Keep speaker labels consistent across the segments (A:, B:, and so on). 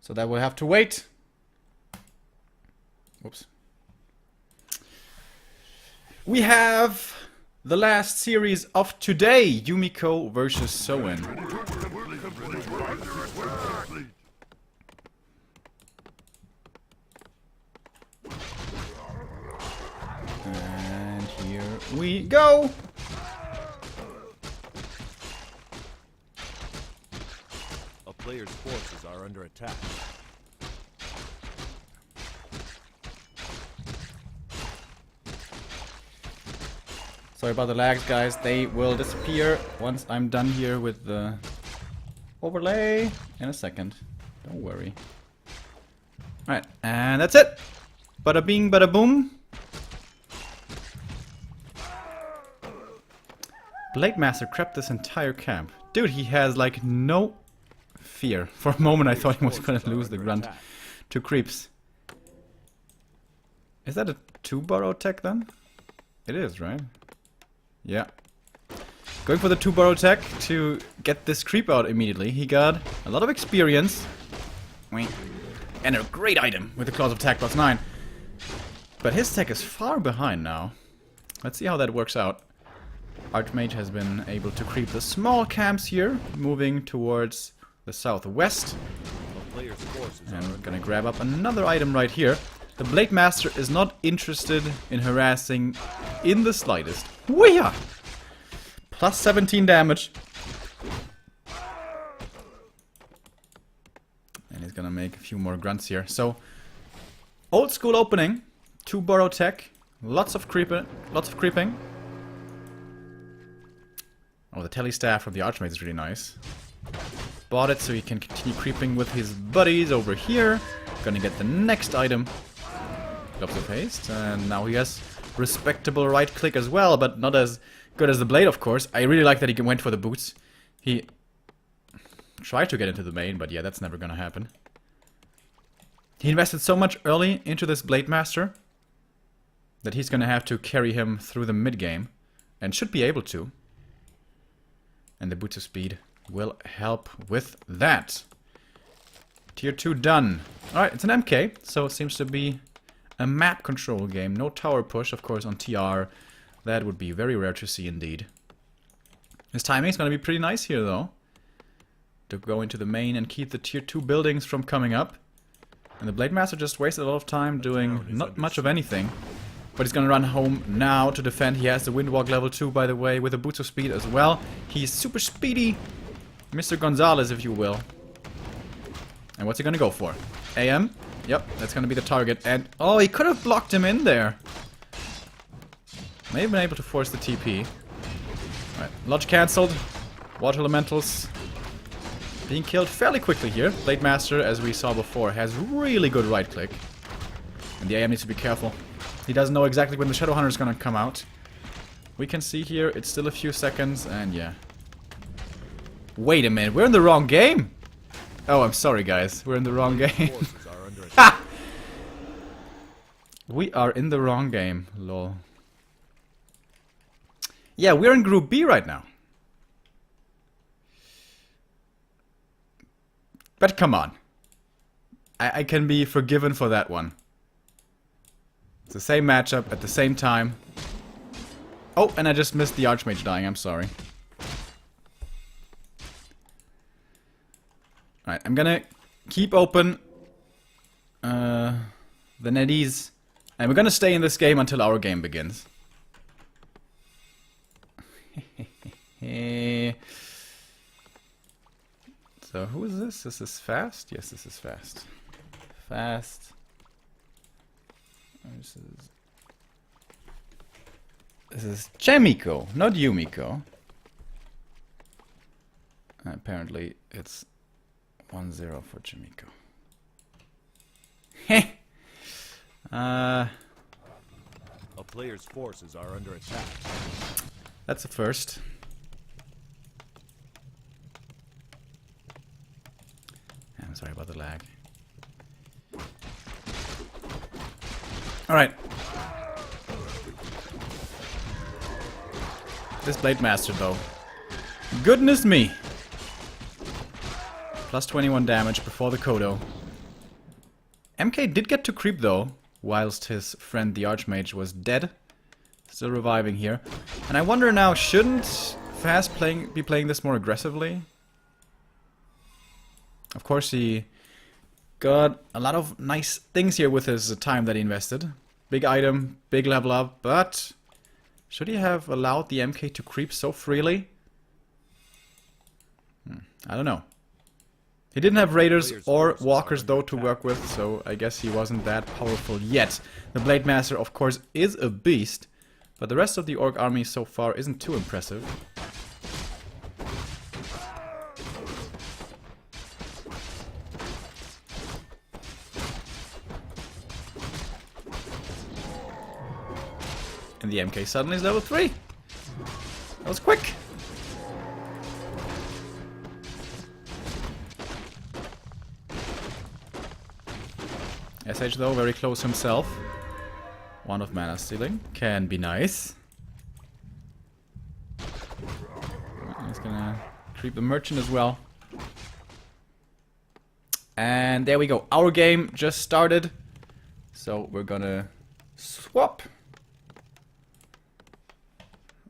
A: So that will have to wait. Oops. We have the last series of today, Yumiko versus Soen. And here we go.
B: A player's forces are under attack.
A: Sorry about the lags, guys. They will disappear once I'm done here with the overlay in a second. Don't worry. Alright, and that's it. Bada bing, bada boom. Blade Master crept this entire camp. Dude, he has like no fear. For a moment I thought he was gonna lose the grunt to creeps. Is that a 2-burrow tech then? It is, right? Yeah. Going for the 2-burrow tech to get this creep out immediately. He got a lot of experience. And a great item with the Claws of Attack +9. But his tech is far behind now. Let's see how that works out. Archmage has been able to creep the small camps here, moving towards the southwest. And we're gonna grab up another item right here. The Blade Master is not interested in harassing in the slightest. Weeha! Plus 17 damage. And he's gonna make a few more grunts here. So, old school opening. 2-burrow tech. Lots of creeping. Oh, the telestaff from the Archmage is really nice. Bought it so he can continue creeping with his buddies over here. Gonna get the next item. Gloves of Haste. And now he has respectable right click as well, but not as good as the blade, of course. I really like that he went for the boots. He tried to get into the main, but yeah, that's never gonna happen. He invested so much early into this Blade Master that he's gonna have to carry him through the mid-game, and should be able to. And the boots of speed will help with that. Tier 2 done. Alright, it's an MK, so it seems to be a map control game. No tower push, of course, on TR. That would be very rare to see indeed. His timing is going to be pretty nice here, though. To go into the main and keep the tier 2 buildings from coming up. And the Blade Master just wasted a lot of time doing not much of anything. But he's going to run home now to defend. He has the Windwalk level 2, by the way, with the Boots of Speed as well. He's super speedy. Mr. Gonzalez, if you will. And what's he going to go for? AM? Yep, that's going to be the target. And, oh, he could have blocked him in there. May have been able to force the TP. Alright, Lodge cancelled. Water Elementals being killed fairly quickly here. Blade Master, as we saw before, has really good right click. And the AM needs to be careful. He doesn't know exactly when the Shadow Hunter is going to come out. We can see here, it's still a few seconds, and yeah. Wait a minute, we're in the wrong game! Oh, I'm sorry, guys. We're in the wrong game. Ha! We are in the wrong game. Lol. Yeah, we're in Group B right now. But come on. I can be forgiven for that one. It's the same matchup at the same time. Oh, and I just missed the Archmage dying. I'm sorry. Alright, I'm gonna keep open the netties. And we're gonna stay in this game until our game begins. So, who is this? This is Fast? Yes, this is Fast. Fast. This is Yumiko, not Yumiko. Apparently, it's 1-0 for Yumiko. Heh!
B: A player's forces are under attack.
A: That's a first. I'm sorry about the lag. Alright. This Blade Master, though. Goodness me! Plus 21 damage before the Kodo. MK did get to creep though, whilst his friend the Archmage was dead. Still reviving here. And I wonder now, shouldn't Fast be playing this more aggressively? Of course he got a lot of nice things here with his time that he invested. Big item, big level up, but should he have allowed the MK to creep so freely? I don't know. He didn't have Raiders or Walkers though to work with, so I guess he wasn't that powerful yet. The Blade Master, of course, is a beast, but the rest of the Orc army so far isn't too impressive. And the MK suddenly is level 3. That was quick. SH though, very close himself. One of mana stealing. Can be nice. He's gonna creep the merchant as well. And there we go. Our game just started. So we're gonna swap.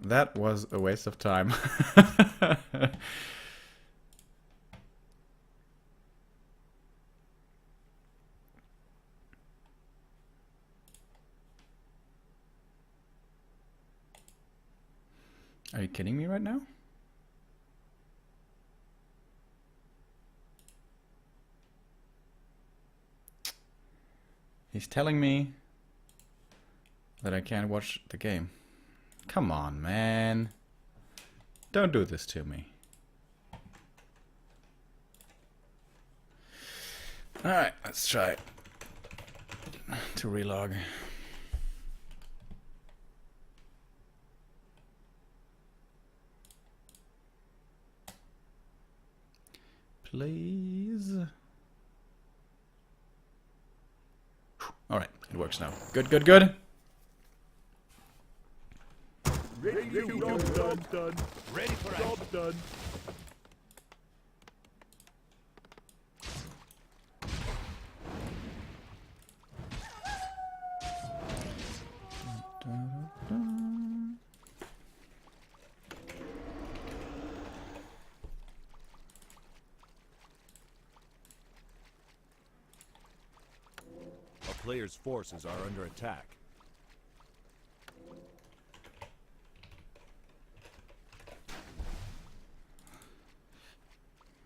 A: That was a waste of time. Are you kidding me right now? He's telling me that I can't watch the game. Come on, man. Don't do this to me. Alright, let's try to relog. Please. Alright, it works now. Good, good, good.
B: Ready for action. Done. A player's forces are under attack.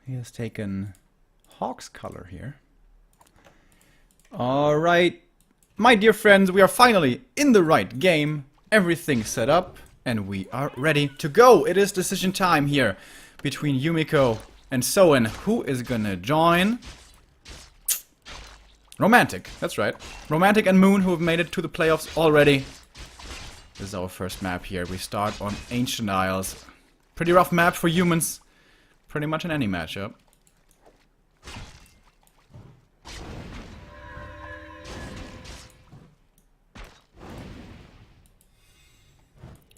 A: He has taken Hawk's color here. Alright, my dear friends, we are finally in the right game. Everything set up, and we are ready to go. It is decision time here between Yumiko and Soen. Who is gonna join? Romantic, that's right. Romantic and Moon, who have made it to the playoffs already. This is our first map here. We start on Ancient Isles. Pretty rough map for humans. Pretty much in any matchup.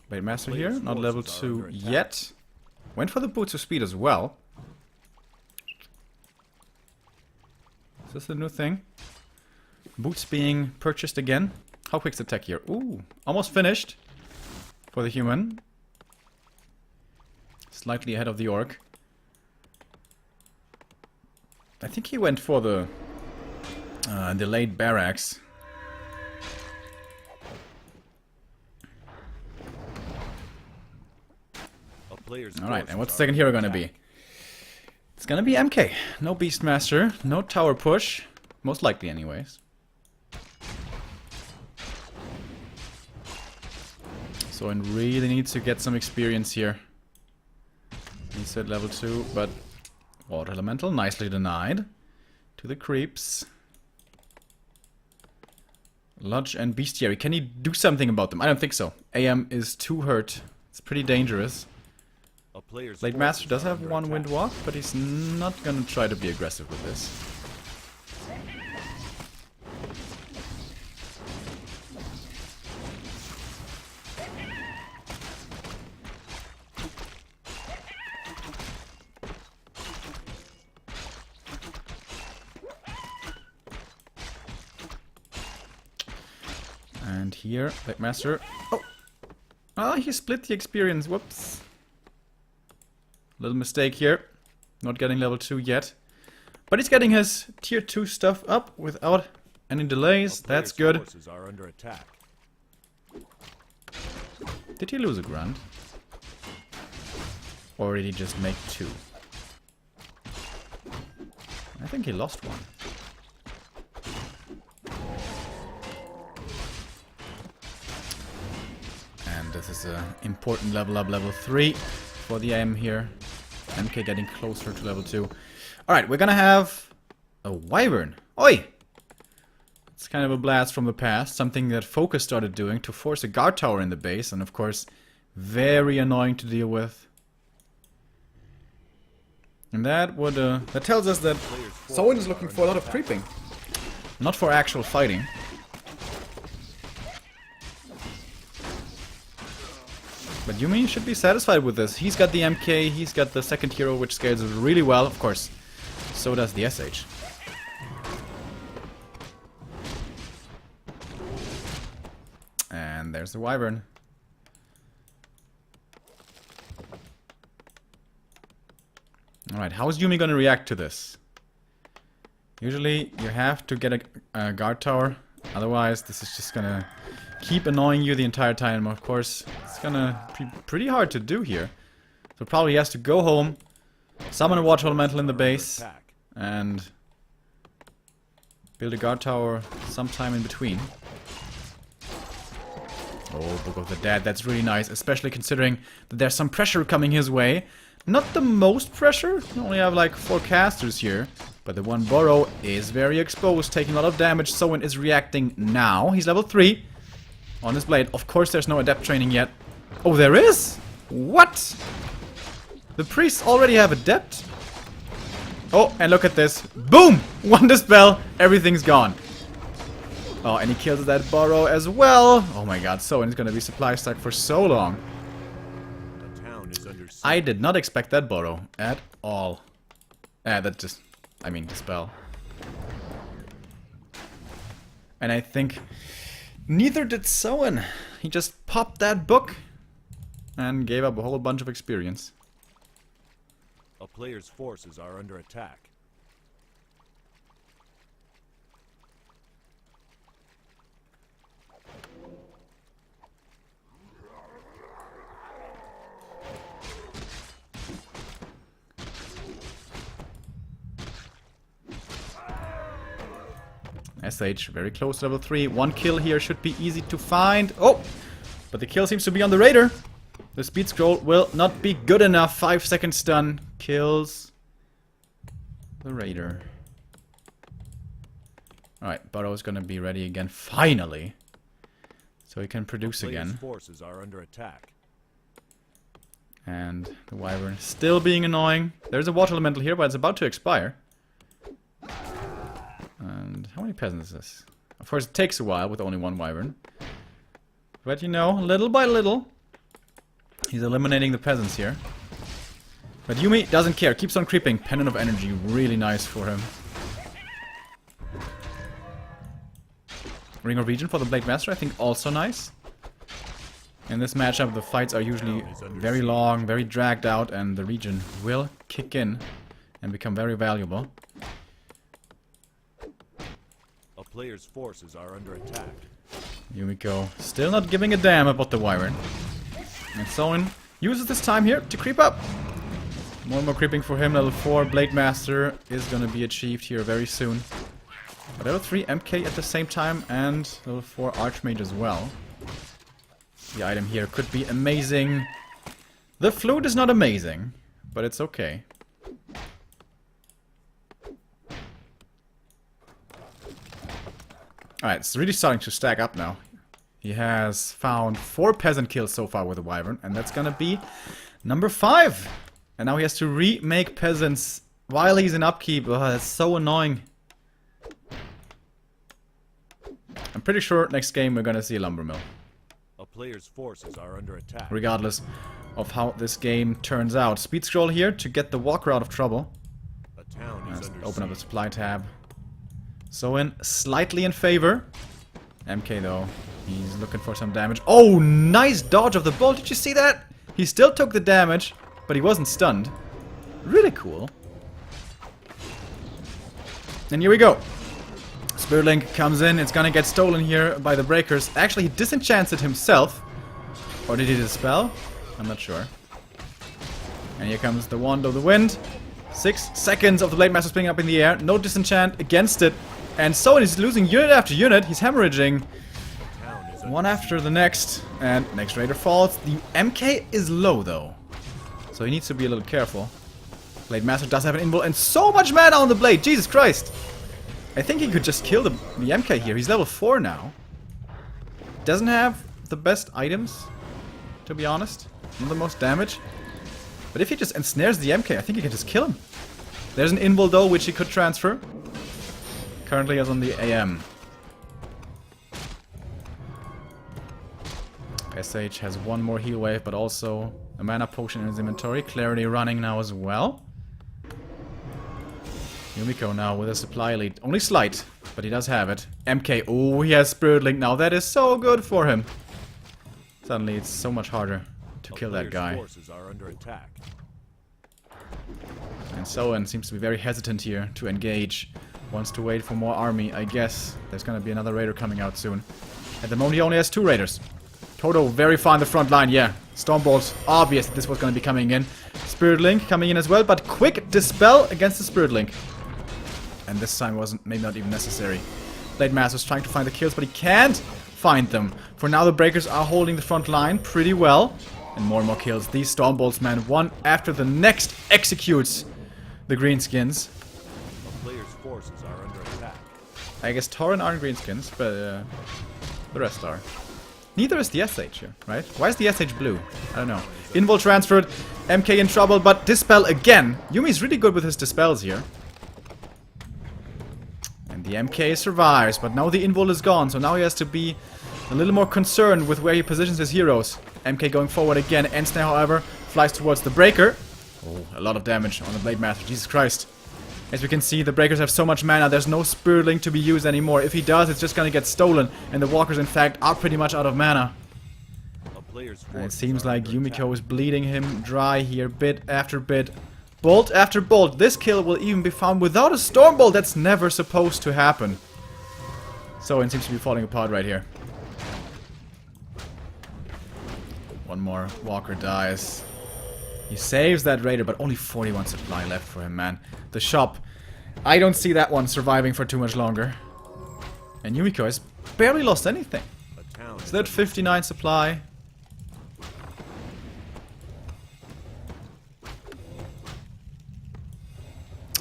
A: Blade Master here, not level 2 yet. Went for the Boots of Speed as well. Is this the new thing? Boots being purchased again. How quick's the tech here? Ooh, almost finished for the human. Slightly ahead of the Orc. I think he went for the delayed barracks. Alright, and what's the second hero gonna be? It's gonna be MK. No Beastmaster, no tower push. Most likely anyways. So I really needs to get some experience here. He said level 2, but Water Elemental, nicely denied. To the creeps. Lodge and Bestiary. Can he do something about them? I don't think so. AM is too hurt. It's pretty dangerous. Blade Master does have one wind walk, but he's not gonna try to be aggressive with this. here, Blade Master. Oh! Oh, he split the experience. Whoops. Little mistake here. Not getting level 2 yet. But he's getting his tier 2 stuff up without any delays. That's good.
B: Forces are under attack.
A: Did he lose a grunt? Or did he just make 2? I think he lost one. And this is an important level up, level 3 for the AM here. MK getting closer to level 2. Alright, we're gonna have a Wyvern. Oi! It's kind of a blast from the past. Something that Focus started doing to force a guard tower in the base. And of course, very annoying to deal with. And that would that tells us that someone is looking for a lot of creeping. Not for actual fighting. But Yumi should be satisfied with this. He's got the MK, he's got the second hero, which scales really well, of course. So does the SH. And there's the Wyvern. Alright, how is Yumi gonna react to this? Usually you have to get a guard tower, otherwise this is just gonna keep annoying you the entire time. Of course, it's gonna be pretty hard to do here. So probably he has to go home, summon a Water Elemental in the base, and build a guard tower sometime in between. Oh, Book of the Dead, that's really nice, especially considering that there's some pressure coming his way. Not the most pressure, we only have like 4 casters here, but the one Burrow is very exposed, taking a lot of damage. Soin is reacting now. He's level 3 on his blade. Of course there's no adept training yet. Oh, there is? What? The priests already have adept? Oh, and look at this. Boom! One dispel, everything's gone. Oh, and he kills that Burrow as well. Oh my god, Soin is gonna be supply stuck for so long. I did not expect that Burrow at all. That just, I mean, dispel. And I think neither did Soin. He just popped that book and gave up a whole bunch of experience.
B: A player's forces are under attack.
A: SH very close to level 3. 1 kill here should be easy to find. Oh! But the kill seems to be on the Raider. The speed scroll will not be good enough. 5-second stun kills the Raider. Alright, Burrow is gonna be ready again, finally. So he can produce again.
B: Forces are under attack.
A: And the Wyvern still being annoying. There's a Water Elemental here, but it's about to expire. And how many peasants is this? Of course, it takes a while with only 1 Wyvern. But you know, little by little, he's eliminating the peasants here. But Yumi doesn't care, keeps on creeping. Pendant of Energy, really nice for him. Ring of Region for the Blade Master, I think also nice. In this matchup, the fights are usually very long, very dragged out, and the region will kick in and become very valuable.
B: A player's forces are under attack.
A: Yumiko still not giving a damn about the Wyvern. And Soin uses this time here to creep up. More and more creeping for him. Level 4 Blade Master is gonna be achieved here very soon. But level 3 MK at the same time, and level 4 Archmage as well. The item here could be amazing. The flute is not amazing, but it's okay. Alright, it's really starting to stack up now. He has found 4 peasant kills so far with the Wyvern, and that's gonna be number 5. And now he has to remake peasants while he's in upkeep. Oh, that's so annoying. I'm pretty sure next game we're gonna see a lumber mill.
B: A player's forces are under attack.
A: Regardless of how this game turns out. Speed scroll here to get the walker out of trouble.
B: A town is under
A: Open up the
B: siege.
A: supply tab. Soin slightly in favor. MK though He's looking for some damage. Oh, nice dodge of the bolt. Did you see that? He still took the damage, but he wasn't stunned. Really cool. And here we go. Spirit Link comes in. It's gonna get stolen here by the breakers. Actually, he disenchants it himself. Or did he dispel? I'm not sure. And here comes the Wand of the Wind. 6 seconds of the Blade Master spinning up in the air. No disenchant against it. And so he's losing unit after unit. He's hemorrhaging. One after the next. And next Raider falls. The MK is low though. So he needs to be a little careful. Blade Master does have an invul and so much mana on the blade. Jesus Christ. I think he could just kill the MK here. He's level 4 now. Doesn't have the best items, to be honest. Not the most damage. But if he just ensnares the MK, I think he can just kill him. There's an invul though, which he could transfer. Currently is on the AM. SH has one more heal wave, but also a mana potion in his inventory. Clarity running now as well. Yumiko now with a supply lead. Only slight, but he does have it. MK, oh, he has Spirit Link now. That is so good for him. Suddenly it's so much harder to kill that guy.
B: Forces are under attack.
A: And Soen seems to be very hesitant here to engage. Wants to wait for more army, I guess. There's gonna be another raider coming out soon. At the moment he only has 2 raiders. Toto very far in the front line, yeah. Stormbolt, obvious this was gonna be coming in. Spirit Link coming in as well, but quick dispel against the Spirit Link. And this time wasn't, maybe not even necessary. Blade Master's trying to find the kills, but he can't find them. For now the breakers are holding the front line pretty well. And more kills. These Stormbolts, man, one after the next executes the greenskins.
B: A player's forces are under attack.
A: I guess Tauren aren't greenskins, but the rest are. Neither is the SH here, right? Why is the SH blue? I don't know. Invul transferred, MK in trouble, but Dispel again. Yumi's really good with his Dispels here. And the MK survives, but now the Invul is gone, so now he has to be a little more concerned with where he positions his heroes. MK going forward again. Ensnare, however, flies towards the Breaker. Oh, a lot of damage on the Blade Master. Jesus Christ. As we can see, the Breakers have so much mana, there's no Spirit Link to be used anymore. If he does, it's just gonna get stolen. And the Walkers, in fact, are pretty much out of mana. And it seems like Yumiko is bleeding him dry here, bit after bit. Bolt after bolt. This kill will even be found without a Stormbolt. That's never supposed to happen. Soen seems to be falling apart right here. One more Walker dies. He saves that Raider, but only 41 supply left for him, man. The shop. I don't see that one surviving for too much longer. And Yumiko has barely lost anything. Is that 59 supply?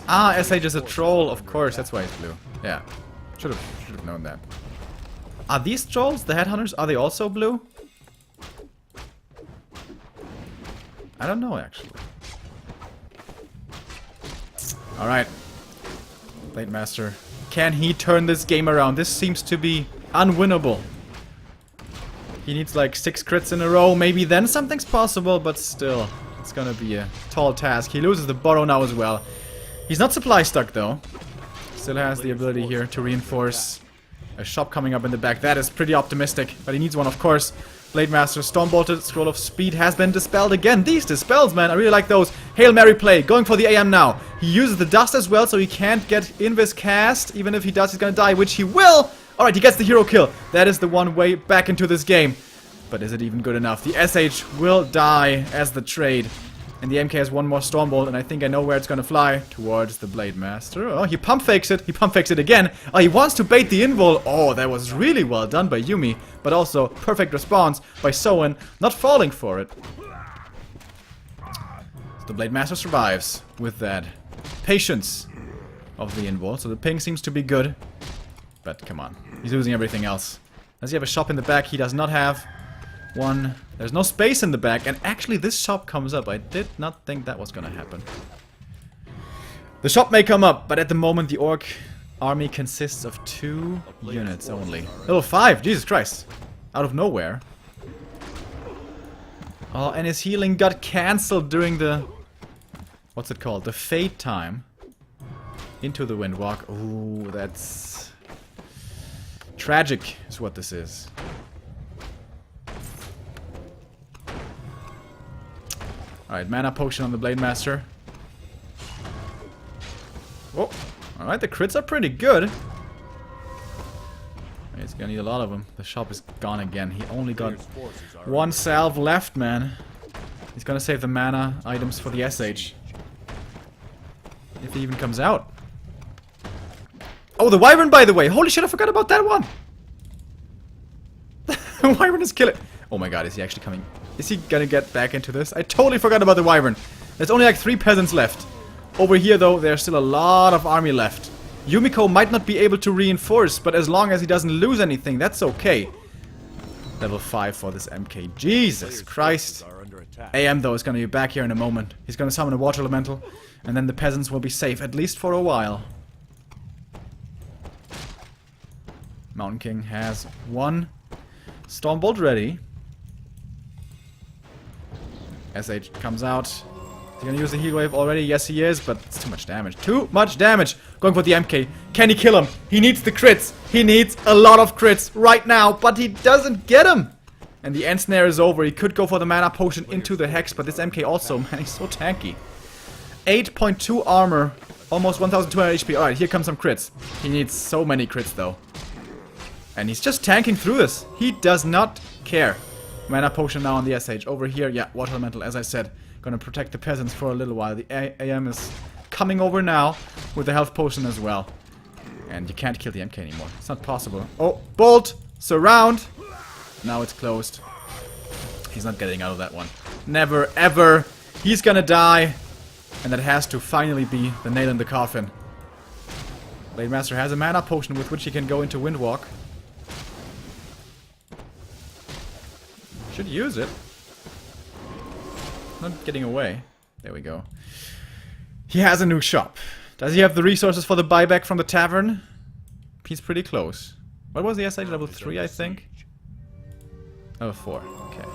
A: Ah, SH is a troll, of course, that's why he's blue. Yeah, should have known that. Are these trolls, the headhunters, are they also blue? I don't know, actually. Alright. Blade Master. Can he turn this game around? This seems to be unwinnable. He needs like 6 crits in a row. Maybe then something's possible, but still. It's gonna be a tall task. He loses the Burrow now as well. He's not supply stuck, though. Still has the ability here to reinforce. A shop coming up in the back. That is pretty optimistic, but he needs one, of course. Blade Master, Stormbolted, Scroll of Speed has been dispelled again. These dispels, man, I really like those. Hail Mary play, going for the AM now. He uses the dust as well, so he can't get Invis cast. Even if he does, he's gonna die, which he will. Alright, he gets the hero kill. That is the one way back into this game. But is it even good enough? The SH will die as the trade. And the MK has one more Stormbolt, and I think I know where it's gonna fly. Towards the Blade Master. Oh, he pump fakes it. He pump fakes it again. Oh, he wants to bait the invul. Oh, that was really well done by Yumi. But also, perfect response by Soen, not falling for it. So the Blade Master survives with that patience of the invul. So the ping seems to be good. But come on, he's losing everything else. Does he have a shop in the back? He does not have one. There's no space in the back, and actually this shop comes up. I did not think that was gonna happen. The shop may come up, but at the moment the Orc army consists of 2 units only. Level 5, Jesus Christ. Out of nowhere. Oh, and his healing got cancelled during the... what's it called? The fade time. Into the Windwalk. Ooh, that's... tragic is what this is. Alright, mana potion on the Blade Master. Oh, alright, the crits are pretty good. He's gonna need a lot of them. The shop is gone again. He only got one salve left, man. He's gonna save the mana items for the SH. If he even comes out. Oh, the Wyvern, by the way. Holy shit, I forgot about that one. The Wyvern is killing. Oh my god, is he actually coming? Is he gonna get back into this? I totally forgot about the Wyvern. There's only like 3 peasants left. Over here, though, there's still a lot of army left. Yumiko might not be able to reinforce, but as long as he doesn't lose anything, that's okay. Level 5 for this MK. Jesus Christ. AM, though, is going to be back here in a moment. He's going to summon a water elemental, and then the peasants will be safe, at least for a while. Mountain King has one Stormbolt ready. SH comes out. Is he gonna use the heal wave already? Yes, he is, but it's too much damage. Too much damage! Going for the MK. Can he kill him? He needs the crits. He needs a lot of crits right now, but he doesn't get him. And the end snare is over. He could go for the mana potion into the hex, but this MK also, man, he's so tanky. 8.2 armor, almost 1200 HP. Alright, here comes some crits. He needs so many crits, though. And he's just tanking through this. He does not care. Mana potion now on the SH. Over here, yeah, water elemental, as I said. Gonna protect the peasants for a little while. The AM is coming over now with the health potion as well. And you can't kill the MK anymore. It's not possible. Oh, bolt! Surround! Now it's closed. He's not getting out of that one. Never, ever! He's gonna die! And that has to finally be the nail in the coffin. Blade Master has a mana potion with which he can go into Windwalk. Should use it. Not getting away. There we go. He has a new shop. Does he have the resources for the buyback from the tavern? He's pretty close. What was the SH? Level 3, I think? Level 4. Okay.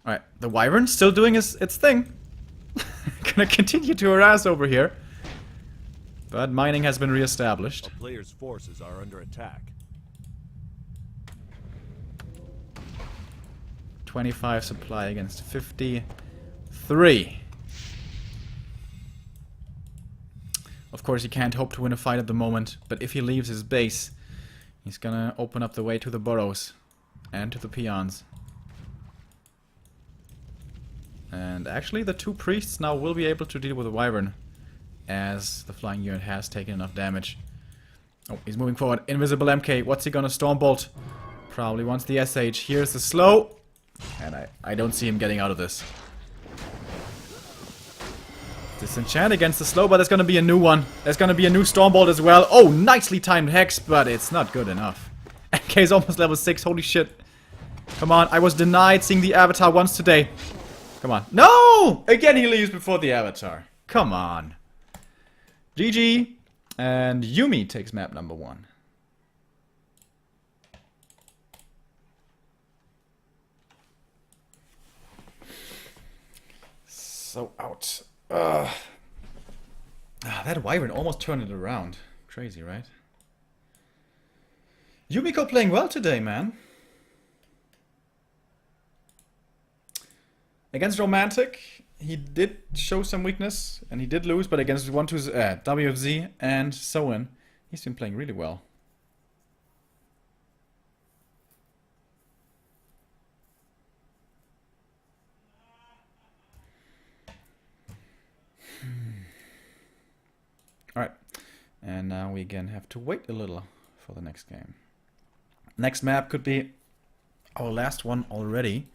A: Alright. The Wyvern still doing its thing. Gonna continue to harass over here. But mining has been reestablished.
B: A player's forces are under attack.
A: 25 supply against 53. Of course, he can't hope to win a fight at the moment, but if he leaves his base, he's gonna open up the way to the burrows and to the peons. And actually, the 2 priests now will be able to deal with the Wyvern, as the flying unit has taken enough damage. Oh, he's moving forward. Invisible MK. What's he gonna Stormbolt? Probably wants the SH. Here's the slow. And I don't see him getting out of this. Disenchant against the slow, but there's gonna be a new one. There's gonna be a new Stormbolt as well. Oh, nicely timed Hex, but it's not good enough. MK is almost level 6, holy shit. Come on, I was denied seeing the Avatar once today. Come on. No! Again he leaves before the Avatar. Come on. GG. And Yumi takes map number 1. So out. That Wyvern almost turned it around. Crazy, right? Yumiko playing well today, man. Against Romantic, he did show some weakness, and he did lose, but against WFZ and Soen, he's been playing really well. Alright, and now we again have to wait a little for the next game. Next map could be our last one already.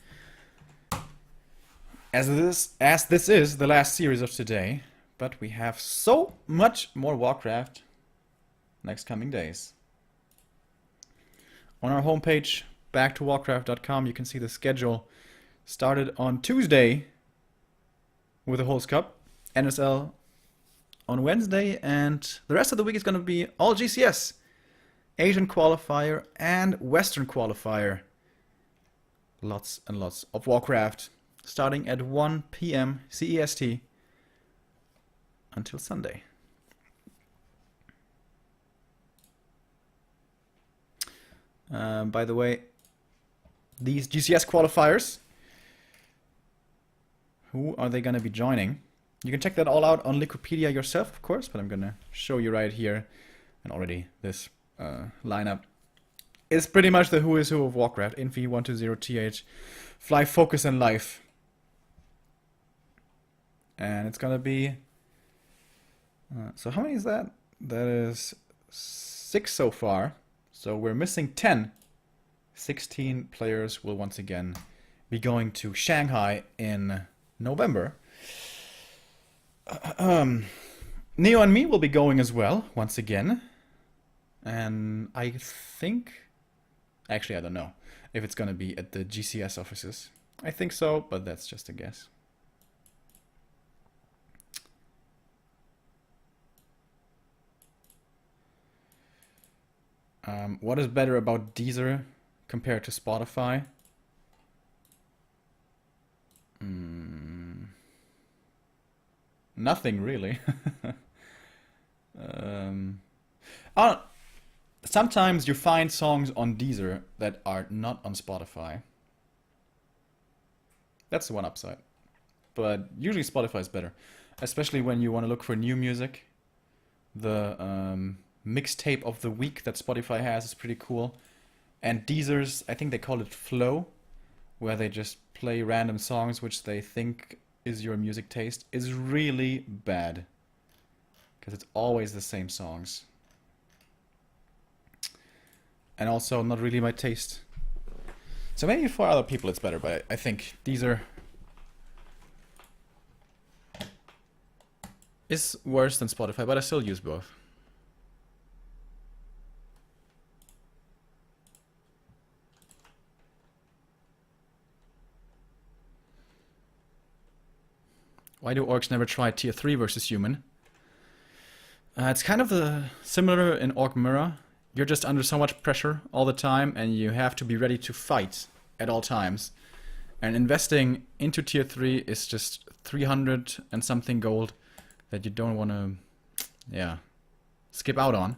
A: As this is the last series of today, but we have so much more Warcraft next coming days. On our homepage, backtowarcraft.com, you can see the schedule. Started on Tuesday with the Holz Cup, NSL on Wednesday, and the rest of the week is going to be all GCS. Asian Qualifier and Western Qualifier. Lots and lots of Warcraft. Starting at 1 PM CEST until Sunday. By the way, these GCS qualifiers Who are they gonna be joining? You can check that all out on Wikipedia yourself, of course, but I'm gonna show you right here. And already this lineup is pretty much the who is who of Warcraft. Infi, 120th, Fly, Focus, and Life. And it's gonna be... so how many is that? That is 6 so far. So we're missing 10. 16 players will once again be going to Shanghai in November. Neo and me will be going as well, once again. And I think... Actually, I don't know if it's gonna be at the GCS offices. I think so, but that's just a guess. What is better about Deezer compared to Spotify? Nothing really. Sometimes you find songs on Deezer that are not on Spotify. That's the one upside. But usually Spotify is better. Especially when you want to look for new music. The mixtape of the week that Spotify has is pretty cool. And Deezer's, I think they call it Flow, where they just play random songs which they think is your music taste, is really bad. Because it's always the same songs. And also not really my taste. So maybe for other people it's better, but I think Deezer is worse than Spotify, but I still use both. Why do orcs never try tier 3 versus human? It's kind of similar in Orc Mirror. You're just under so much pressure all the time, and you have to be ready to fight at all times. And investing into tier 3 is just 300 and something gold that you don't want to, skip out on.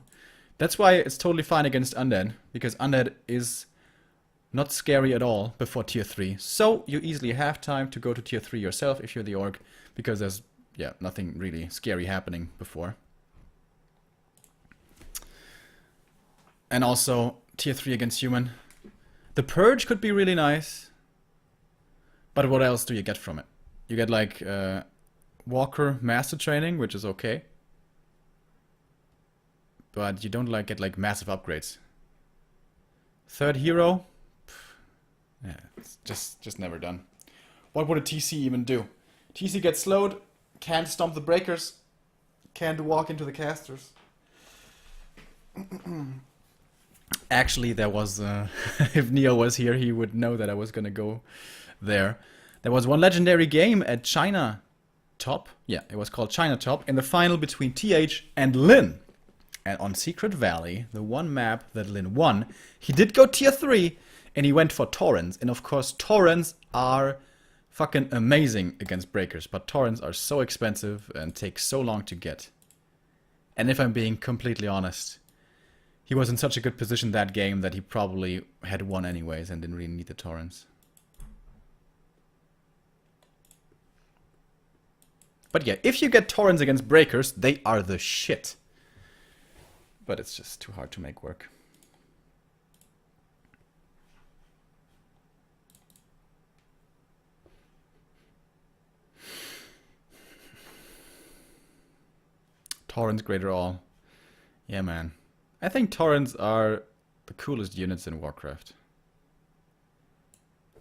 A: That's why it's totally fine against Undead, because Undead is not scary at all before tier 3. So you easily have time to go to tier 3 yourself if you're the orc, because there's, nothing really scary happening before. And also, tier 3 against human. The Purge could be really nice. But what else do you get from it? You get like Walker Master Training, which is okay. But you don't get like massive upgrades. Third hero? It's just never done. What would a TC even do? TC gets slowed, can't stomp the breakers, can't walk into the casters. Actually, there was, if Neo was here, he would know that I was gonna go there. There was one legendary game at China Top. Yeah, it was called China Top, in the final between TH and Lin. And on Secret Valley, the one map that Lin won, he did go tier 3, and he went for Torrents. And of course, Torrents are fucking amazing against breakers, but Torrents are so expensive and take so long to get. And if I'm being completely honest, he was in such a good position that game that he probably had won anyways and didn't really need the Torrents. But yeah, if you get Torrents against breakers, they are the shit. But it's just too hard to make work. Torrents greater all. Yeah, man. I think Torrents are the coolest units in Warcraft.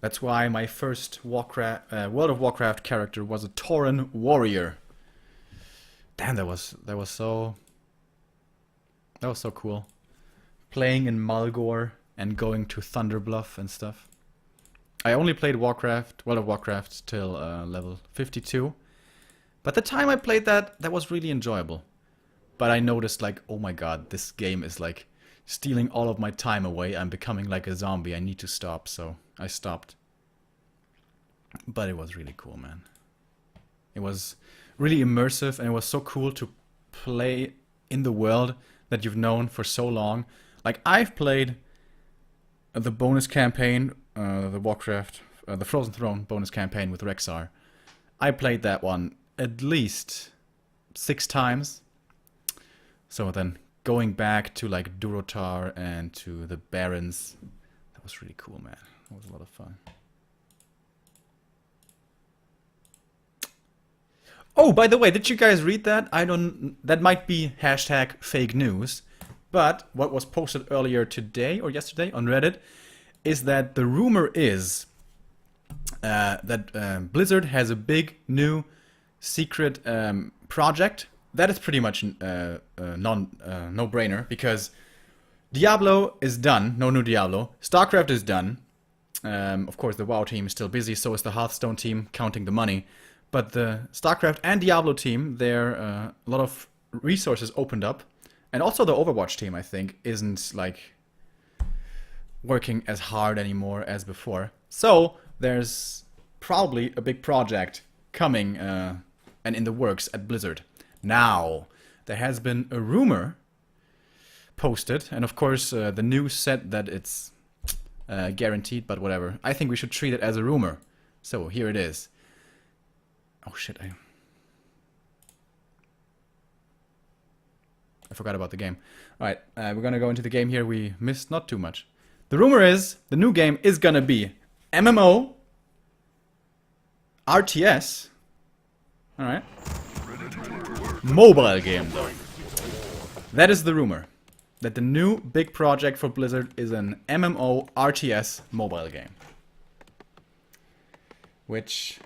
A: That's why my first World of Warcraft character was a Tauren warrior. Damn, that was so cool. Playing in Mulgore and going to Thunderbluff and stuff. I only played World of Warcraft till level 52. But the time I played that was really enjoyable. But I noticed like, oh my god, this game is like stealing all of my time away. I'm becoming like a zombie. I need to stop, so I stopped. But it was really cool, man. It was really immersive, and it was so cool to play in the world that you've known for so long. Like, I've played the bonus campaign, the Warcraft, the Frozen Throne bonus campaign with Rexar. I played that one at least 6 times. So then going back to like Durotar and to the Barons, that was really cool, man. That was a lot of fun. Oh, by the way, did you guys read that? That might be hashtag fake news. But what was posted earlier today or yesterday on Reddit is that the rumor is that Blizzard has a big new secret project. That is pretty much no-brainer because Diablo is done. No new Diablo. StarCraft is done. Of course, the WoW team is still busy. So is the Hearthstone team counting the money. But the StarCraft and Diablo team, a lot of resources opened up. And also the Overwatch team, I think, isn't like working as hard anymore as before. So there's probably a big project coming and in the works at Blizzard. Now, there has been a rumor posted. And of course, the news said that it's guaranteed, but whatever. I think we should treat it as a rumor. So here it is. Oh shit, I forgot about the game. Alright, we're gonna go into the game here. We missed not too much. The rumor is the new game is gonna be MMO, RTS, alright, mobile game though. That is the rumor. That the new big project for Blizzard is an MMO RTS mobile game. Which,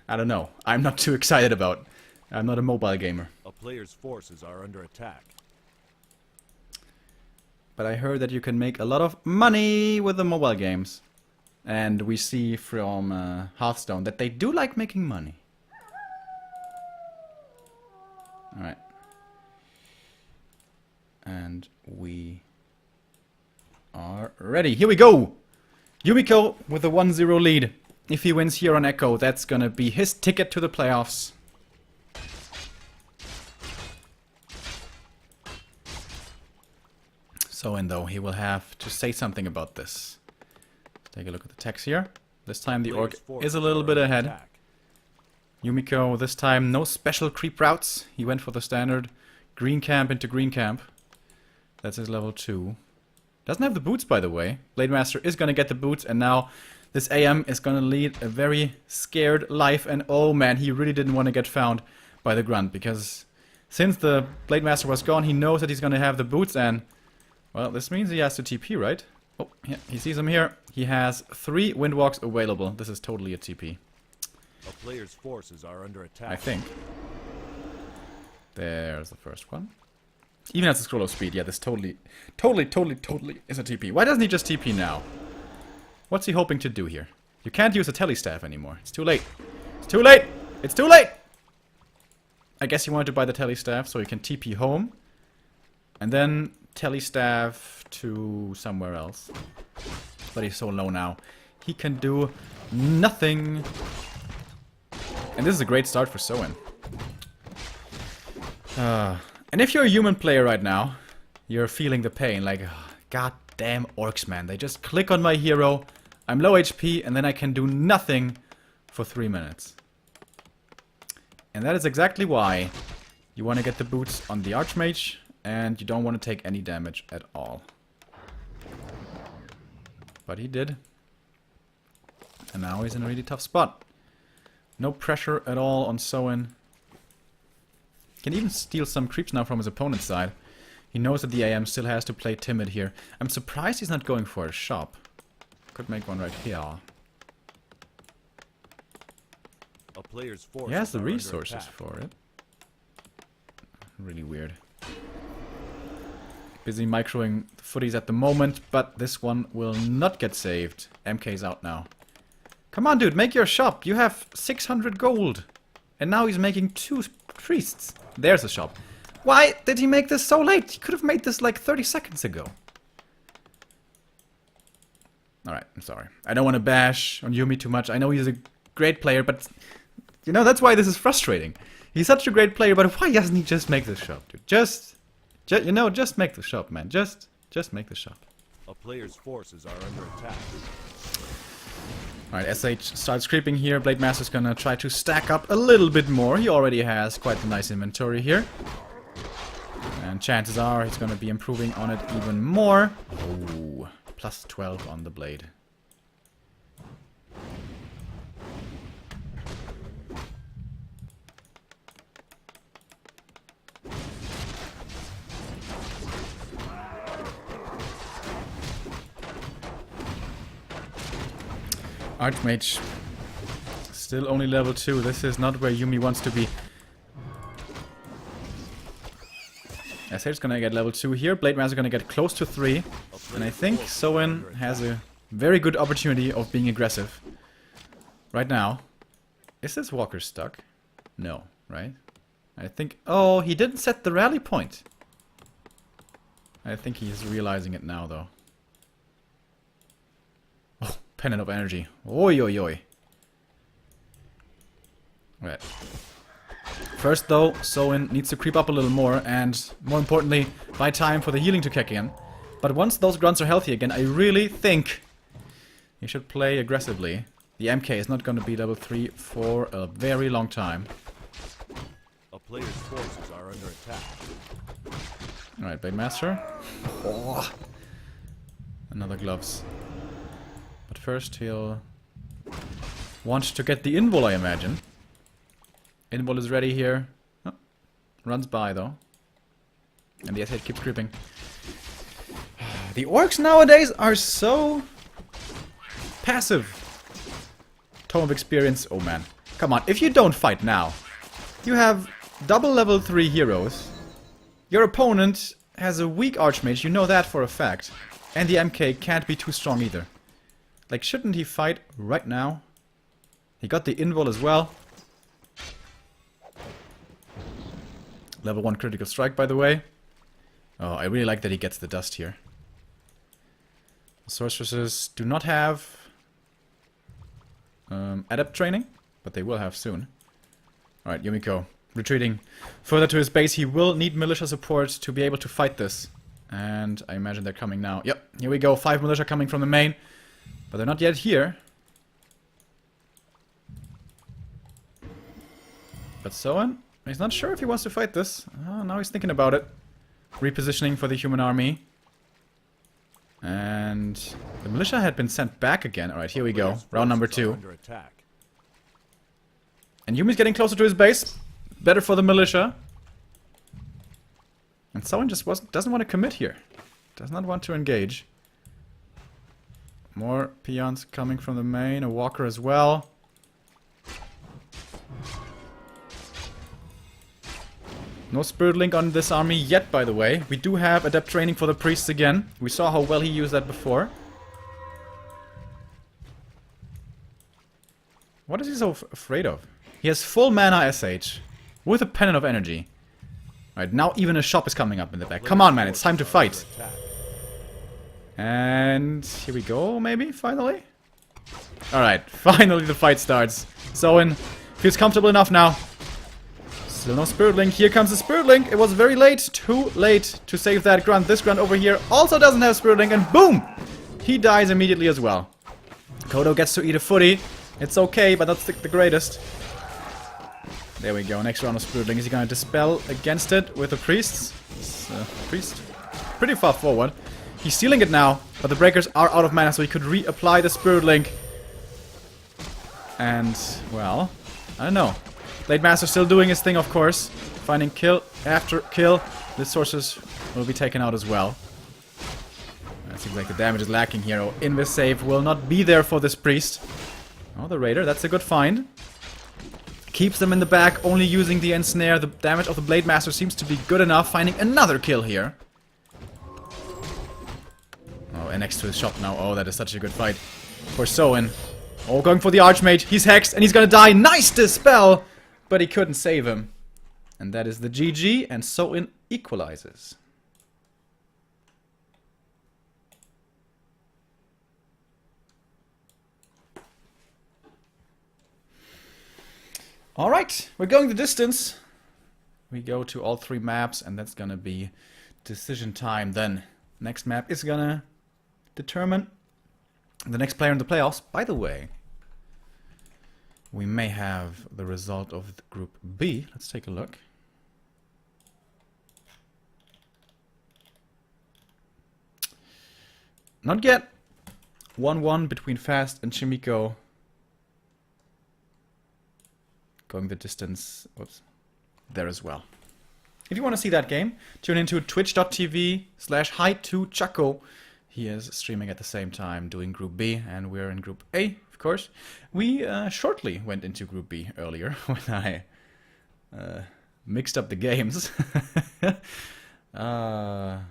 A: I don't know. I'm not too excited about. I'm not a mobile gamer.
B: A player's forces are under attack.
A: But I heard that you can make a lot of money with the mobile games. And we see from Hearthstone that they do like making money. Alright. And we are ready. Here we go! Yumiko with a 1-0 lead. If he wins here on Echo, that's gonna be his ticket to the playoffs. So, and though, he will have to say something about this. Let's take a look at the text here. This time the orc is a little bit ahead. Yumiko, this time no special creep routes. He went for the standard green camp into green camp. That's his level 2. Doesn't have the boots, by the way. Blade Master is gonna get the boots, and now this AM is gonna lead a very scared life. And oh man, he really didn't want to get found by the Grunt, because since the Blade Master was gone, he knows that he's gonna have the boots, and well, this means he has to TP, right? Oh, yeah, he sees him here. He has 3 Windwalks available. This is totally a TP.
B: A player's forces are under attack.
A: I think. There's the first one. Even at the scroll of speed, yeah, this totally is a TP. Why doesn't he just TP now? What's he hoping to do here? You can't use a telestaff anymore. It's too late. It's too late! It's too late! I guess he wanted to buy the telestaff so he can TP home. And then telestaff to somewhere else. But he's so low now. He can do nothing. And this is a great start for Soen. And if you're a human player right now, you're feeling the pain. Like, oh, goddamn orcs, man. They just click on my hero. I'm low HP, and then I can do nothing for 3 minutes. And that is exactly why you want to get the boots on the Archmage, and you don't want to take any damage at all. But he did. And now he's in a really tough spot. No pressure at all on Soen. Can even steal some creeps now from his opponent's side. He knows that the AM still has to play timid here. I'm surprised he's not going for a shop. Could make one right here.
B: A player's forces
A: He has the
B: are under
A: resources
B: attack.
A: for it. Really weird. Busy microing the footies at the moment, but this one will not get saved. MK's out now. Come on, dude, make your shop. You have 600 gold. And now he's making 2 priests. There's a shop. Why did he make this so late? He could have made this like 30 seconds ago. Alright, I'm sorry. I don't want to bash on Yumi too much. I know he's a great player, but you know, that's why this is frustrating. He's such a great player, but why doesn't he just make this shop, dude? Just make the shop, man. Just make the shop.
B: A player's forces are under attack.
A: Alright, SH starts creeping here. Blade Master's gonna try to stack up a little bit more. He already has quite a nice inventory here. And chances are he's gonna be improving on it even more. Ooh, plus 12 on the blade. Archmage, still only level 2. This is not where Yumi wants to be. SH is gonna get level 2 here. Blade Master gonna get close to 3. And I think Soen has a very good opportunity of being aggressive. Right now. Is this Walker stuck? No, right? I think... Oh, he didn't set the rally point. I think he's realizing it now, though. Pennant of energy. Oi, oi, oi. Right. First, though, Soen needs to creep up a little more, and more importantly, buy time for the healing to kick in. But once those grunts are healthy again, I really think he should play aggressively. The MK is not going to be level 3 for a very long time.
B: A player's forces are under attack.
A: Alright, Blade Master. Oh. Another gloves. But first he'll want to get the invul, I imagine. Invul is ready here. Oh, runs by though. And the SH keeps creeping. The orcs nowadays are so passive. Tome of experience. Oh man. Come on, if you don't fight now, you have double level 3 heroes. Your opponent has a weak archmage, you know that for a fact. And the MK can't be too strong either. Like, shouldn't he fight right now? He got the invul as well. Level 1 critical strike, by the way. Oh, I really like that he gets the dust here. The sorceresses do not have adept training, but they will have soon. Alright, Yumiko retreating further to his base. He will need militia support to be able to fight this. And I imagine they're coming now. Yep, here we go. 5 militia coming from the main. But they're not yet here. But Soen, he's not sure if he wants to fight this. Oh, now he's thinking about it. Repositioning for the human army. And the militia had been sent back again. Alright, here we go. Round number 2. And Yumi's getting closer to his base. Better for the militia. And Soen just doesn't want to commit here. Does not want to engage. More peons coming from the main, a walker as well. No Spirit Link on this army yet, by the way. We do have adept training for the priests again. We saw how well he used that before. What is he so afraid of? He has full mana SH with a Pennant of Energy. Alright, now even a shop is coming up in the back. Come on, man, it's time to fight. And here we go, maybe, finally? Alright, finally the fight starts. Soen feels comfortable enough now. Still no Spirit Link. Here comes the Spirit Link. It was very late. Too late to save that grunt. This grunt over here also doesn't have Spirit Link, and boom! He dies immediately as well. Kodo gets to eat a footy. It's okay, but that's the greatest. There we go. Next round of Spirit Link. Is he gonna dispel against it with the priests? Priest? Pretty far forward. He's stealing it now, but the breakers are out of mana, so he could reapply the Spirit Link. And, well, I don't know. Blade Master still doing his thing, of course. Finding kill after kill. The sources will be taken out as well. It seems like the damage is lacking here. Oh, Invis save will not be there for this priest. Oh, the Raider, that's a good find. Keeps them in the back, only using the ensnare. The damage of the Blade Master seems to be good enough. Finding another kill here. Oh, and next to his shop now. Oh, that is such a good fight for Soen. Oh, going for the Archmage. He's hexed and he's gonna die. Nice dispel! But he couldn't save him. And that is the GG, and Soen equalizes. Alright, we're going the distance. We go to all 3 maps, and that's gonna be decision time then. Next map is gonna determine the next player in the playoffs. By the way, we may have the result of Group B. Let's take a look. Not yet. 1-1 between Fast and Yumiko. Going the distance. Whoops. There as well. If you want to see that game, tune into twitch.tv/hi2chaco. He is streaming at the same time, doing Group B, and we're in Group A, of course. We shortly went into Group B earlier, when I mixed up the games. How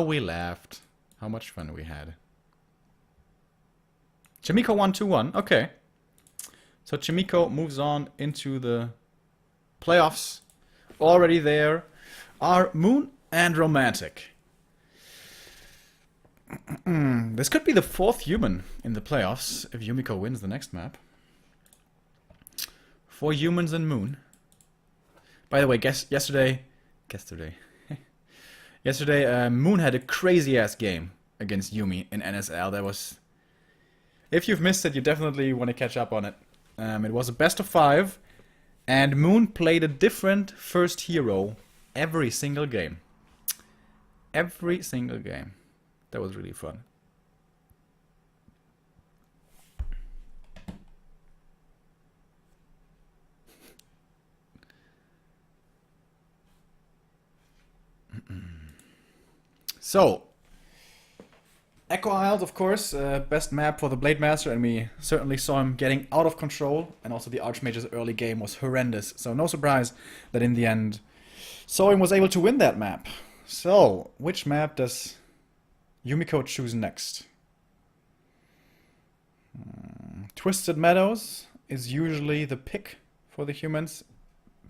A: we laughed. How much fun we had. Yumiko won 2-1, okay. So Yumiko moves on into the playoffs. Already there are Moon and Romantic. This could be the 4th human in the playoffs if Yumiko wins the next map. 4 humans and Moon. By the way, yesterday, Moon had a crazy ass game against Yumi in NSL. That was, if you've missed it, you definitely want to catch up on it. It was a best of 5, and Moon played a different first hero every single game. Every single game. That was really fun. So, Echo Isles, of course, best map for the Blade Master, and we certainly saw him getting out of control, and also the Archmage's early game was horrendous, so no surprise that in the end, Soin was able to win that map. So, which map does Yumiko choose next? Twisted Meadows is usually the pick for the humans.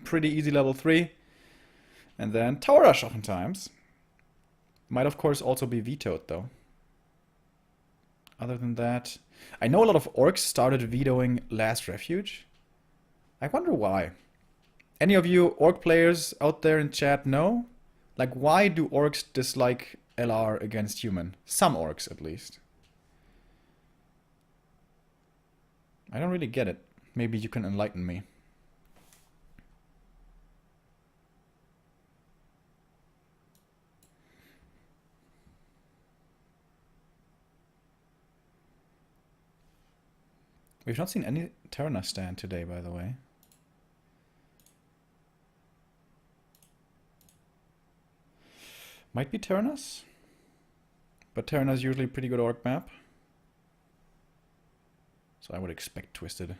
A: Pretty easy level 3. And then Tower Rush oftentimes. Might of course also be vetoed though. Other than that, I know a lot of orcs started vetoing Last Refuge. I wonder why. Any of you orc players out there in chat know? Like, why do orcs dislike LR against human? Some orcs, at least. I don't really get it. Maybe you can enlighten me. We've not seen any Terranas stand today, by the way. Might be Terranas. But Terranas is usually a pretty good orc map. So I would expect Twisted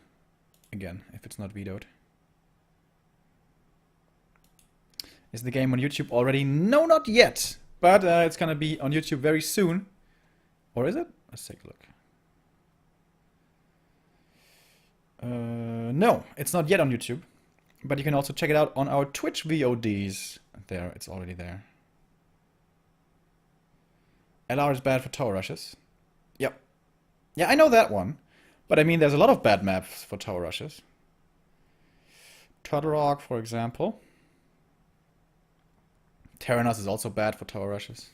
A: again, if it's not vetoed. Is the game on YouTube already? No, not yet! But it's gonna be on YouTube very soon. Or is it? Let's take a look. No, it's not yet on YouTube. But you can also check it out on our Twitch VODs. There, it's already there. LR is bad for tower rushes. Yep. Yeah, I know that one. But I mean, there's a lot of bad maps for tower rushes. Turtle Rock, for example. Terranas is also bad for tower rushes.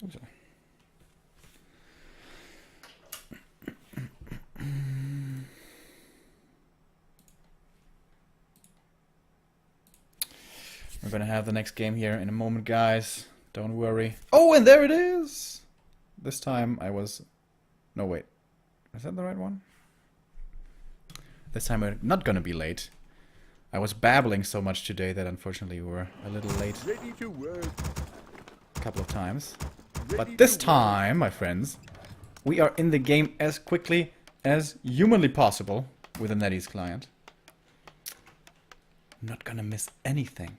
A: Oops. We're gonna have the next game here in a moment, guys. Don't worry. Oh, and there it is! This time I was... No, wait. Is that the right one? This time we're not gonna be late. I was babbling so much today that unfortunately we were a little late.
B: Ready to work.
A: A couple of times. But this time, my friends, we are in the game as quickly as humanly possible with a NetEase client. I'm not gonna miss anything.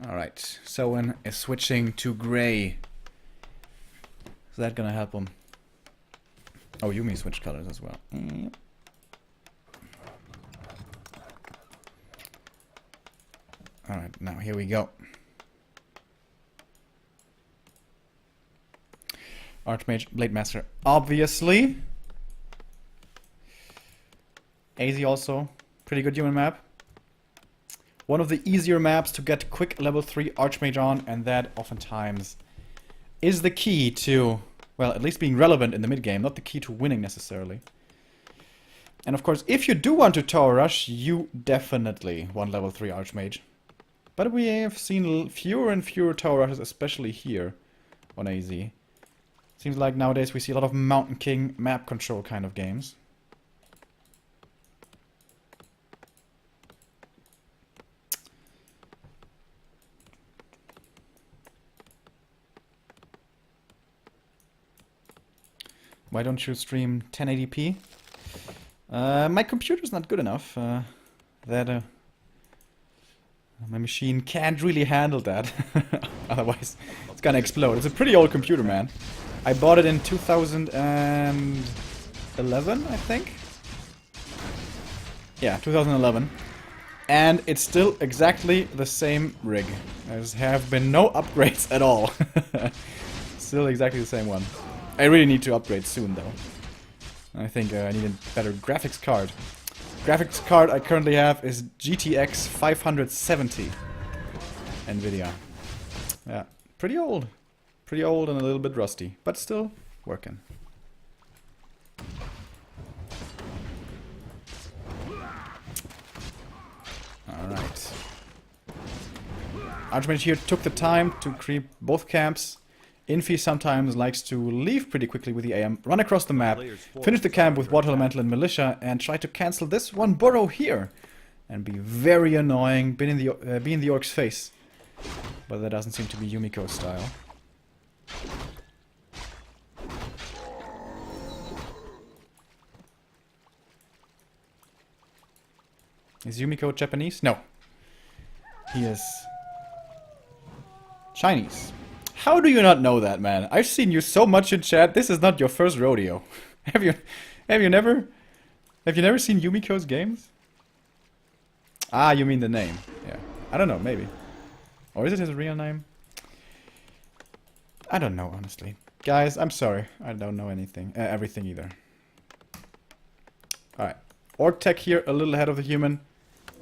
A: Alright, Soen is switching to grey. Is that gonna help him? Oh, Yumi switched colors as well. Alright, now here we go. Archmage, Blade Master, obviously. AZ also, pretty good human map. One of the easier maps to get quick level 3 Archmage on, and that oftentimes is the key to, well, at least being relevant in the mid-game, not the key to winning necessarily. And of course, if you do want to tower rush, you definitely want level 3 Archmage. But we have seen fewer and fewer tower rushes, especially here on AZ. Seems like nowadays we see a lot of Mountain King map control kind of games. Why don't you stream 1080p? My computer's not good enough. My machine can't really handle that. Otherwise, it's gonna explode. It's a pretty old computer, man. I bought it in 2011, I think. Yeah, 2011. And it's still exactly the same rig. There have been no upgrades at all. Still exactly the same one. I really need to upgrade soon, though. I think I need a better graphics card. Graphics card I currently have is GTX 570 NVIDIA. Yeah, pretty old. Pretty old and a little bit rusty, but still working. Alright. Archmage here took the time to creep both camps. Infi sometimes likes to leave pretty quickly with the AM, run across the map, finish the camp with Water Elemental and Militia, and try to cancel this one burrow here. And be very annoying, be in the Orc's face. But that doesn't seem to be Yumiko's style. Is Yumiko Japanese? No. He is Chinese. How do you not know that, man? I've seen you so much in chat. This is not your first rodeo. Have you never seen Yumiko's games? Ah, you mean the name. Yeah. I don't know, maybe. Or is it his real name? I don't know, honestly. Guys, I'm sorry. I don't know anything. Everything either. Alright. Orc tech here, a little ahead of the human.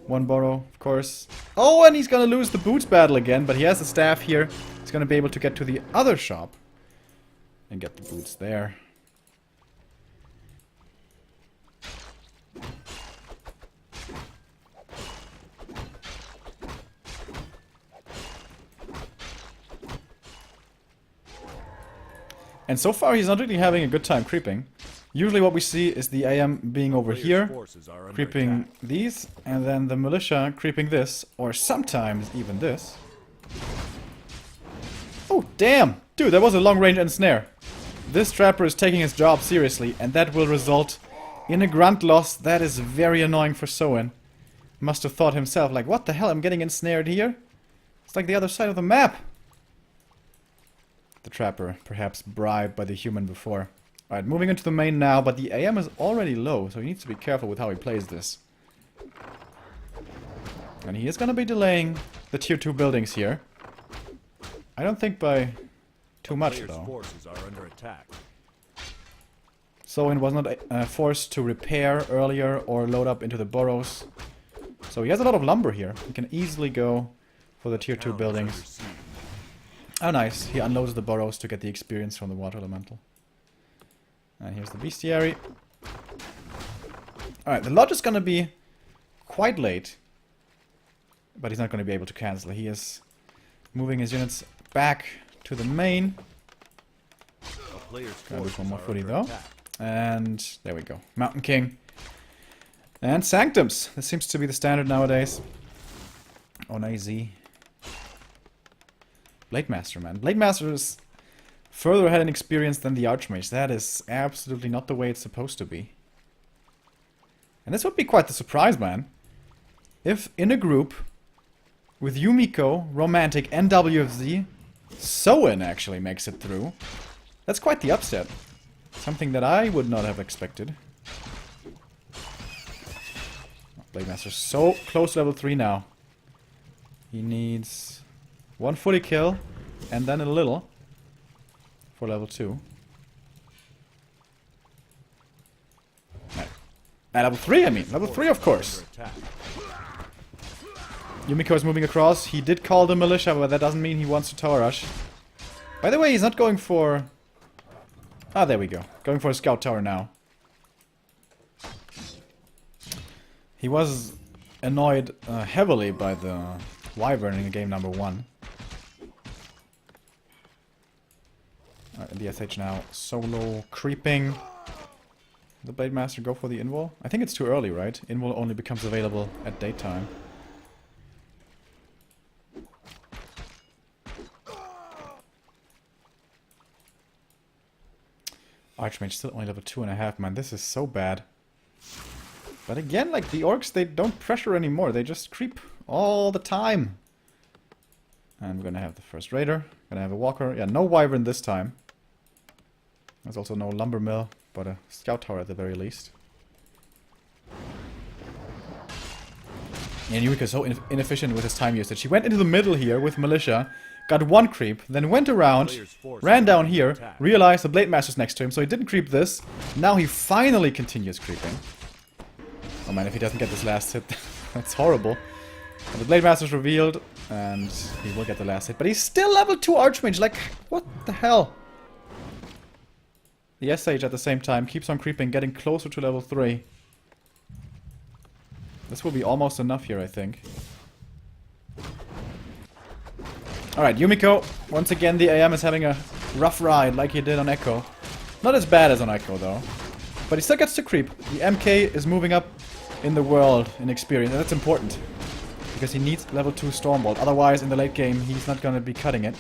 A: One burrow, of course. Oh, and he's gonna lose the boots battle again, but he has the staff here. He's gonna be able to get to the other shop and get the boots there. And so far he's not really having a good time creeping. Usually what we see is the AM being over here, creeping these, and then the militia creeping this, or sometimes even this. Oh, damn! Dude, that was a long-range ensnare. This trapper is taking his job seriously, and that will result in a grunt loss. That is very annoying for Soen. Must have thought himself, like, what the hell, I'm getting ensnared here? It's like the other side of the map. The trapper, perhaps bribed by the human before. Alright, moving into the main now, but the AM is already low, so he needs to be careful with how he plays this. And he is going to be delaying the tier 2 buildings here. I don't think by too much, though. Soen was not forced to repair earlier or load up into the burrows. So he has a lot of lumber here. He can easily go for the tier 2 buildings. Oh, nice. He unloads the burrows to get the experience from the water elemental. And here's the bestiary. Alright, the lodge is going to be quite late. But he's not going to be able to cancel. He is moving his units back to the main. Gonna do one more footy though. And there we go. Mountain King. And Sanctums. This seems to be the standard nowadays. On AZ. Blade Master, man. Blade Master is further ahead in experience than the Archmage. That is absolutely not the way it's supposed to be. And this would be quite the surprise, man. If in a group with Yumiko, Romantic, and WFZ, Soen actually makes it through. That's quite the upset. Something that I would not have expected. Blade Master's so close to level 3 now. He needs one fully kill and then a little for level 2. Level 3, I mean. Level 3, of course. Yumiko is moving across. He did call the militia, but that doesn't mean he wants to tower rush. By the way, he's not going for... Ah, there we go. Going for a scout tower now. He was annoyed heavily by the Wyvern in game number 1. The SH now solo creeping. The Blade Master go for the invul? I think it's too early, right? Invul only becomes available at daytime. Archmage still only level 2.5, man. This is so bad. But again, like the orcs, they don't pressure anymore. They just creep all the time. And we're gonna have the first raider. Gonna have a walker. Yeah, no wyvern this time. There's also no lumber mill, but a scout tower at the very least. And Yumiko is so inefficient with his time usage. He went into the middle here with militia, got one creep, then went around, ran down here, realized the Blade Master's next to him, so he didn't creep this. Now he finally continues creeping. Oh man, if he doesn't get this last hit, that's horrible. But the Blade Master's revealed, and he will get the last hit. But he's still level 2 Archmage, like, what the hell? The SH at the same time keeps on creeping, getting closer to level 3. This will be almost enough here, I think. Alright, Yumiko. Once again, the AM is having a rough ride, like he did on Echo. Not as bad as on Echo, though. But he still gets to creep. The MK is moving up in the world in experience, and that's important. Because he needs level 2 Stormbolt. Otherwise, in the late game, he's not going to be cutting it.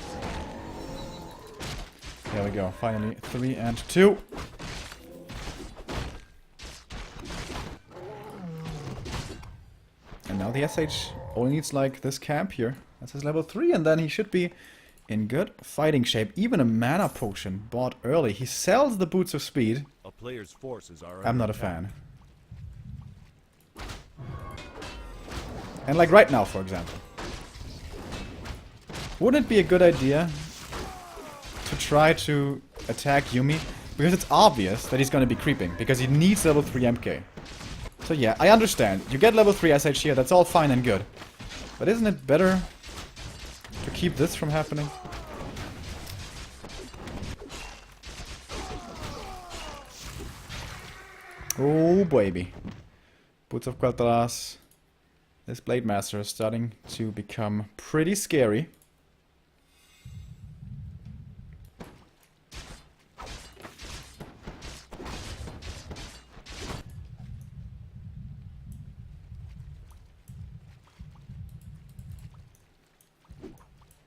A: There we go. Finally, 3 and 2. And now the SH only needs, like, this camp here. That's his level 3, and then he should be in good fighting shape. Even a mana potion bought early. He sells the Boots of Speed.
B: A player's forces are
A: I'm not a fan. And like right now, for example. Wouldn't it be a good idea to try to attack Yumi? Because it's obvious that he's going to be creeping. Because he needs level 3 MK. So yeah, I understand. You get level 3 SH here, that's all fine and good. But isn't it better to keep this from happening? Oh baby. Boots of Quel'Thalas. This Blade Master is starting to become pretty scary.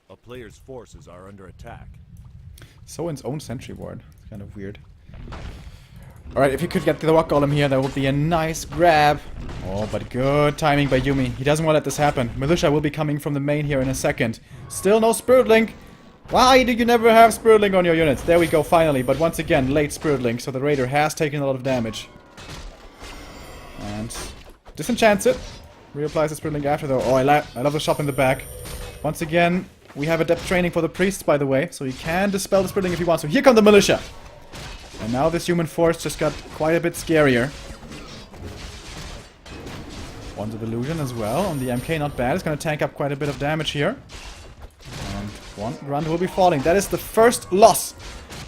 B: A player's forces are under attack.
A: So in its own sentry ward. It's kind of weird. Alright, if you could get the rock golem here, that would be a nice grab. Oh, but good timing by Yumi. He doesn't want to let this happen. Militia will be coming from the main here in a second. Still no Spirit Link. Why do you never have Spirit Link on your units? There we go, finally. But once again, late Spirit Link, so the Raider has taken a lot of damage. And disenchants it. Reapplies the Spirit Link after, though. Oh, I love the shop in the back. Once again, we have adept training for the priests, by the way, so he can dispel the Spirit Link if he wants to. Here come the Militia! And now this human force just got quite a bit scarier. Wands of Illusion as well on the MK, not bad. It's going to tank up quite a bit of damage here. And one grunt will be falling. That is the first loss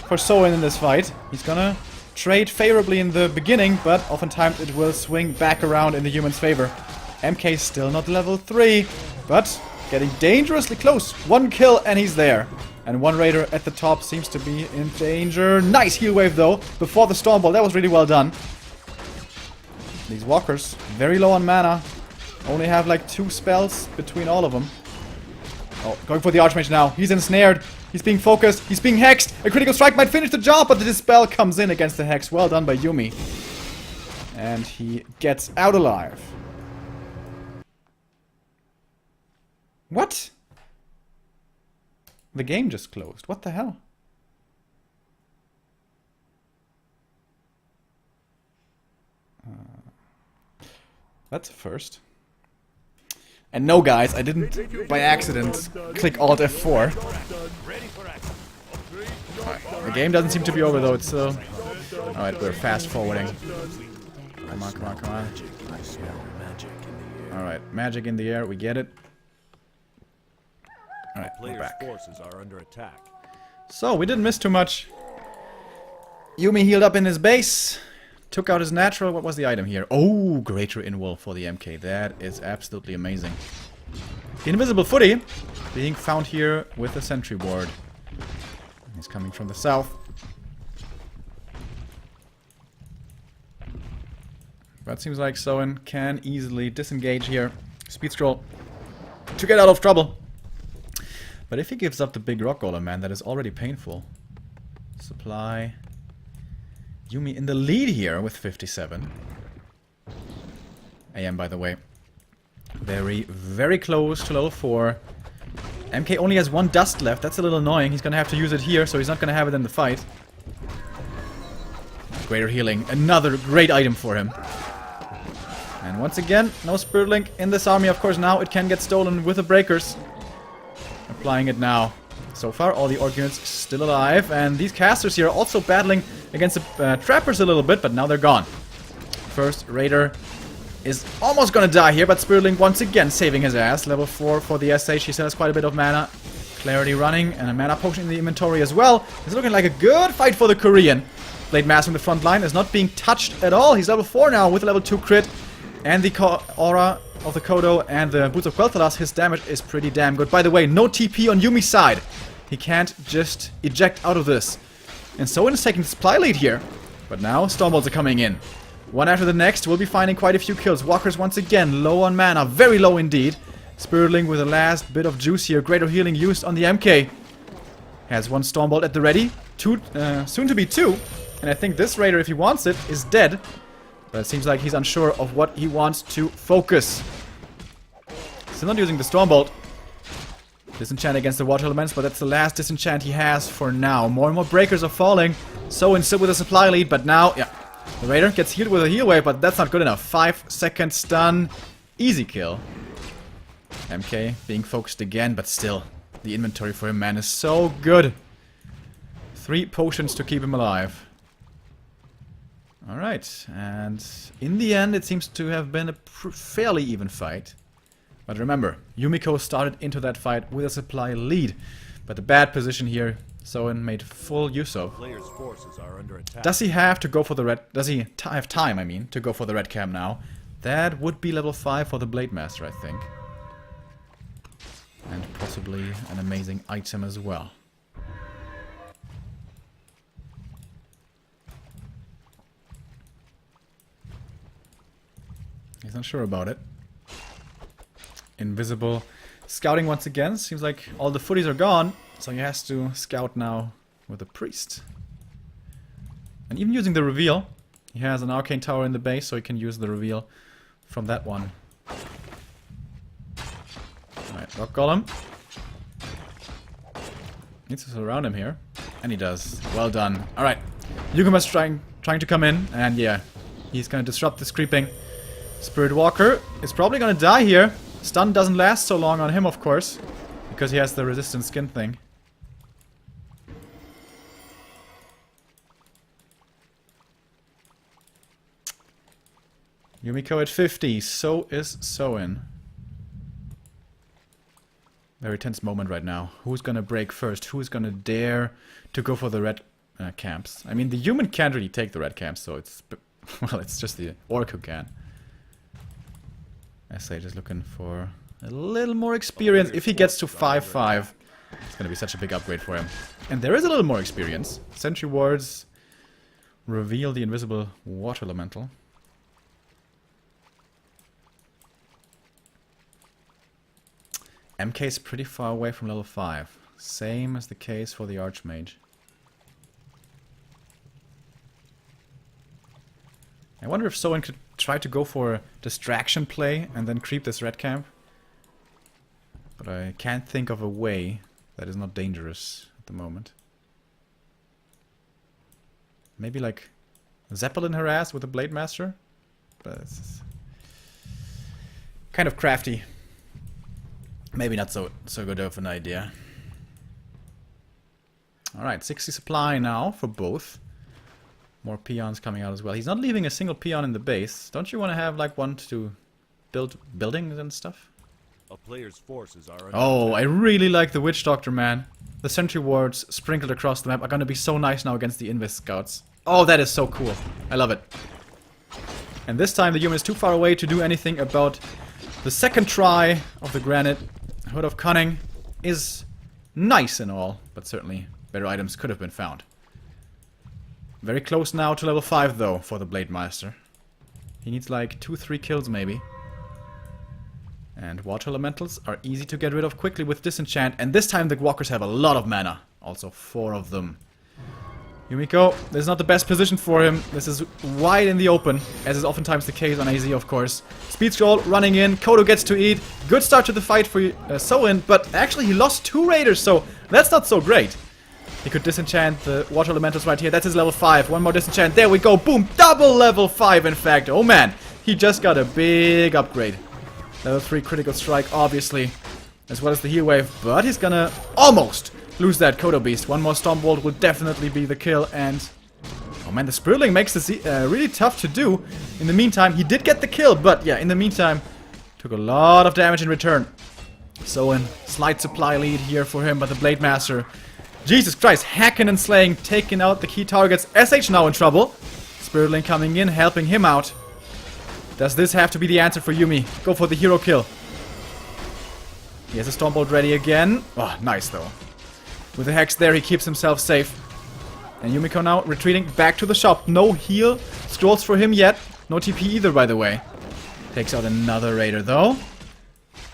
A: for Soin in this fight. He's going to trade favorably in the beginning, but oftentimes it will swing back around in the human's favor. MK still not level 3, but getting dangerously close. One kill and he's there. And one Raider at the top seems to be in danger. Nice heal wave though, before the Stormbolt. That was really well done. These walkers, very low on mana. Only have like 2 spells between all of them. Oh, going for the Archmage now. He's ensnared. He's being focused. He's being hexed. A critical strike might finish the job, but the dispel comes in against the hex. Well done by Yumi. And he gets out alive. What? The game just closed. What the hell? That's a first. And no, guys, I didn't by accident click Alt F4. Alright, the game doesn't seem to be over though, it's still... Alright, we're fast forwarding. Come on, come on, come on. Alright, magic in the air, we get it. Alright, we're
B: Players'
A: back.
B: forces are under attack.
A: So, we didn't miss too much. Yumi healed up in his base. Took out his natural. What was the item here? Oh, Greater Inwall for the MK. That is absolutely amazing. The invisible footy being found here with the sentry ward. He's coming from the south. But seems like Soen can easily disengage here. Speed scroll to get out of trouble. But if he gives up the big rock golem, man, that is already painful. Supply. Yumi in the lead here with 57. AM, by the way. Very, very close to level 4. MK only has 1 dust left. That's a little annoying. He's going to have to use it here, so he's not going to have it in the fight. Greater healing. Another great item for him. And once again, no Spirit Link in this army. Of course, now it can get stolen with the breakers. Applying it now. So far, all the orc units still alive. And these casters here are also battling against the trappers a little bit, but now they're gone. First Raider is almost gonna die here, but Spirit Link once again saving his ass. Level 4 for the SH. He still has quite a bit of mana. Clarity running, and a mana potion in the inventory as well. It's looking like a good fight for the Korean. Blade Master in the front line is not being touched at all. He's level 4 now with a level 2 crit. And the aura of the Kodo and the Boots of Quel'Thalas, his damage is pretty damn good. By the way, no TP on Yumi's side. He can't just eject out of this. And Soen is taking the supply lead here. But now Stormbolts are coming in. One after the next, we'll be finding quite a few kills. Walkers once again, low on mana, very low indeed. Spirit Link with the last bit of juice here. Greater healing used on the MK. Has 1 Stormbolt at the ready. Soon to be 2. And I think this Raider, if he wants it, is dead. But it seems like he's unsure of what he wants to focus. Still not using the Stormbolt. Disenchant against the water elements, but that's the last disenchant he has for now. More and more breakers are falling. Soen still with a supply lead, but now, yeah. The Raider gets healed with a heal wave, but that's not good enough. 5-second stun. Easy kill. MK being focused again, but still. The inventory for him, man, is so good. 3 potions to keep him alive. Alright, and in the end it seems to have been a fairly even fight. But remember, Yumiko started into that fight with a supply lead. But the bad position here, Soen made full use of.
B: Players' forces are under attack.
A: Does he have to go for the red... Does he have time, I mean, to go for the red cam now? That would be level 5 for the Blade Master, I think. And possibly an amazing item as well. He's not sure about it. Invisible scouting once again. Seems like all the footies are gone. So he has to scout now with a priest. And even using the reveal. He has an arcane tower in the base, so he can use the reveal from that one. Alright, rock golem. Needs to surround him here. And he does. Well done. Alright. Yuguma's trying to come in. And yeah, he's gonna disrupt this creeping. Spirit Walker is probably gonna die here. Stun doesn't last so long on him, of course, because he has the resistant skin thing. Yumiko at 50, so is Soen. Very tense moment right now. Who's gonna break first? Who's gonna dare to go for the red camps? I mean, the human can't really take the red camps, so it's... Well, it's just the orc who can. SH is looking for a little more experience. If he gets to 5-5, it's going to be such a big upgrade for him. And there is a little more experience. Sentry wards reveal the invisible water elemental. MK is pretty far away from level 5. Same as the case for the Archmage. I wonder if Soen could try to go for a distraction play and then creep this red camp. But I can't think of a way that is not dangerous at the moment. Maybe like Zeppelin harass with a Blade Master? But it's kind of crafty. Maybe not so good of an idea. Alright, 60 supply now for both. More peons coming out as well. He's not leaving a single peon in the base. Don't you want to have like one to build buildings and stuff?
B: A player's forces are under
A: Oh, I
B: attack.
A: really like the Witch Doctor, man. The sentry wards sprinkled across the map are gonna be so nice now against the Invis scouts. Oh, that is so cool. I love it. And this time the human is too far away to do anything about the second try of the granite. Hood of Cunning is nice and all, but certainly better items could have been found. Very close now to level 5 though for the Blade Master. He needs like 2-3 kills maybe. And water elementals are easy to get rid of quickly with disenchant, and this time the walkers have a lot of mana. Also 4 of them. Yumiko, this is not the best position for him. This is wide in the open, as is oftentimes the case on AZ, of course. Speed scroll running in, Kodo gets to eat. Good start to the fight for Soin, but actually he lost 2 raiders, so that's not so great. He could disenchant the water elementals right here. That's his level 5. One more disenchant. There we go. Boom. Double level 5, in fact. Oh man, he just got a big upgrade. Level 3 critical strike, obviously, as well as the heal wave, but he's gonna almost lose that Kodo Beast. One more Stormbolt will definitely be the kill, and oh man, the Spurling makes this really tough to do. In the meantime, he did get the kill, but yeah, in the meantime, took a lot of damage in return. So a slight supply lead here for him, but the Blade Master, Jesus Christ, hacking and slaying, taking out the key targets. SH now in trouble. Spurling coming in, helping him out. Does this have to be the answer for Yumi? Go for the hero kill. He has a Stormbolt ready again. Oh, nice though. With the Hex there, he keeps himself safe. And Yumiko now retreating back to the shop. No heal scrolls for him yet. No TP either, by the way. Takes out another raider though.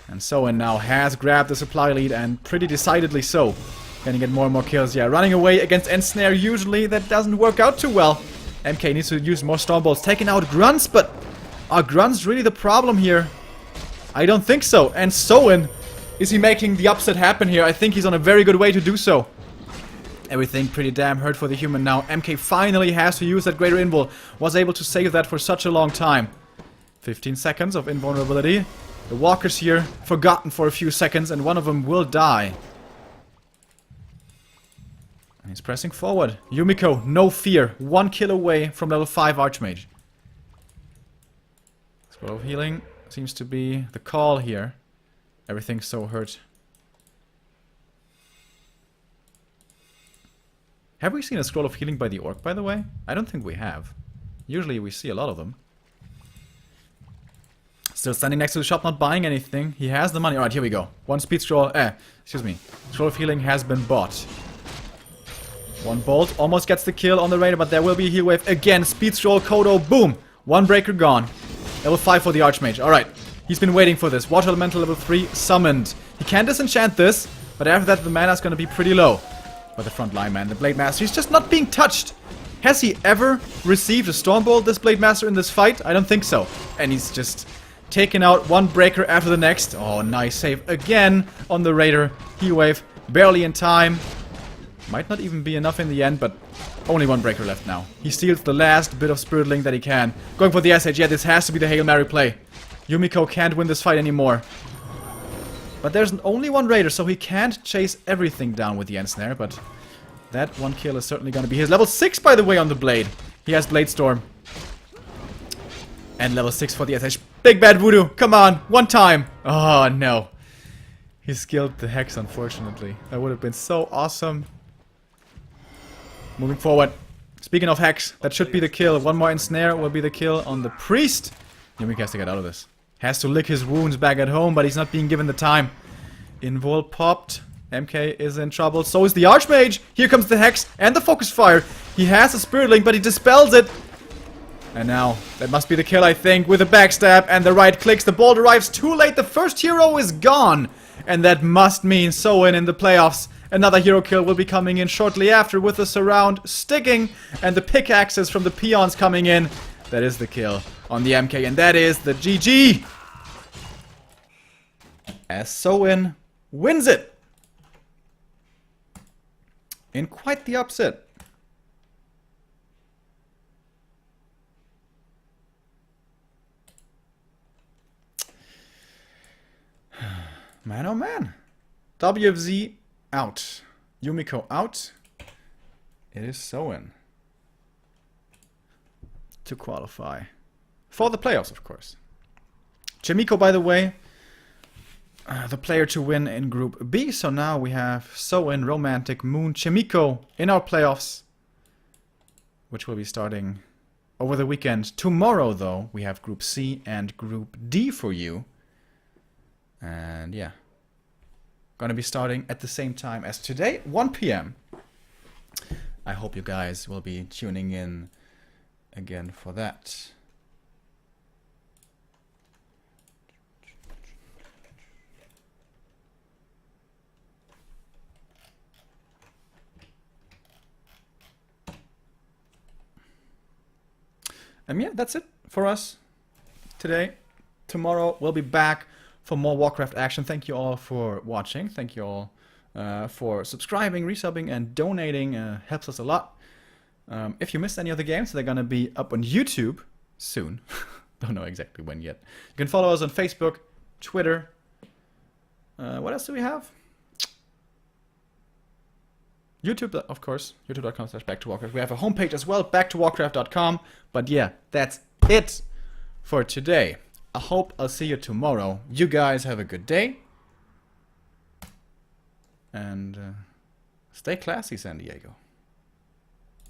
A: And Soin now has grabbed the supply lead, and pretty decidedly so. Gonna get more and more kills. Yeah, running away against Ensnare, usually that doesn't work out too well. MK needs to use more Stormbolts. Taking out Grunts, but are Grunts really the problem here? I don't think so. And Soin, is he making the upset happen here? I think he's on a very good way to do so. Everything pretty damn hurt for the human now. MK finally has to use that Greater Invul. Was able to save that for such a long time. 15 seconds of invulnerability. The walkers here forgotten for a few seconds, and one of them will die. And he's pressing forward. Yumiko, no fear. 1 kill away from level 5 Archmage. Scroll of Healing seems to be the call here. Everything's so hurt. Have we seen a Scroll of Healing by the Orc, by the way? I don't think we have. Usually we see a lot of them. Still standing next to the shop, not buying anything. He has the money. Alright, here we go. One speed scroll. Excuse me. Scroll of Healing has been bought. One bolt. Almost gets the kill on the raider, but there will be a heal wave again. Speed scroll, Kodo. Boom. One breaker gone. Level 5 for the Archmage. Alright. He's been waiting for this. Water Elemental level 3 summoned. He can disenchant this, but after that the mana's gonna be pretty low. But the front line man, the Blade Master, he's just not being touched. Has he ever received a Stormbolt, this Blade Master, in this fight? I don't think so. And he's just taking out one breaker after the next. Oh, nice save again on the Raider. Heal wave, barely in time. Might not even be enough in the end, but only one breaker left now. He steals the last bit of Spirit Link that he can. Going for the SH. Yeah, this has to be the Hail Mary play. Yumiko can't win this fight anymore. But there's only one Raider, so he can't chase everything down with the Ensnare, but that one kill is certainly going to be his. Level 6, by the way, on the Blade. He has Blade Storm. And level 6 for the SH. Big Bad Voodoo, come on, one time. Oh, no. He skilled the Hex, unfortunately. That would have been so awesome. Moving forward. Speaking of Hex, that should be the kill. One more Ensnare will be the kill on the Priest. Yumiko has to get out of this. Has to lick his wounds back at home, but he's not being given the time. Invul popped. MK is in trouble. So is the Archmage. Here comes the Hex and the Focus Fire. He has a Spirit Link, but he dispels it. And now, that must be the kill, I think, with a backstab and the right clicks. The bolt arrives too late. The first hero is gone. And that must mean Soin in the playoffs. Another hero kill will be coming in shortly after with the surround sticking and the pickaxes from the peons coming in. That is the kill on the MK, and that is the GG! As Soin wins it! In quite the upset. Man, oh man. WFZ out. Yumiko out. It is Soen to qualify for the playoffs, of course. Yumiko, by the way, the player to win in Group B. So now we have Soen, Romantic, Moon, Yumiko in our playoffs, which will be starting over the weekend. Tomorrow, though, we have Group C and Group D for you. And yeah, gonna be starting at the same time as today, 1 p.m. I hope you guys will be tuning in again for that. Yeah, that's it for us today. Tomorrow we'll be back for more Warcraft action. Thank you all for watching. Thank you all for subscribing, resubbing, and donating. Helps us a lot. If you missed any of the games, they're going to be up on YouTube soon. Don't know exactly when yet. You can follow us on Facebook, Twitter. What else do we have? YouTube, of course, youtube.com/backtowarcraft. We have a homepage as well, backtowarcraft.com. But yeah, that's it for today. I hope I'll see you tomorrow. You guys have a good day. And stay classy, San Diego.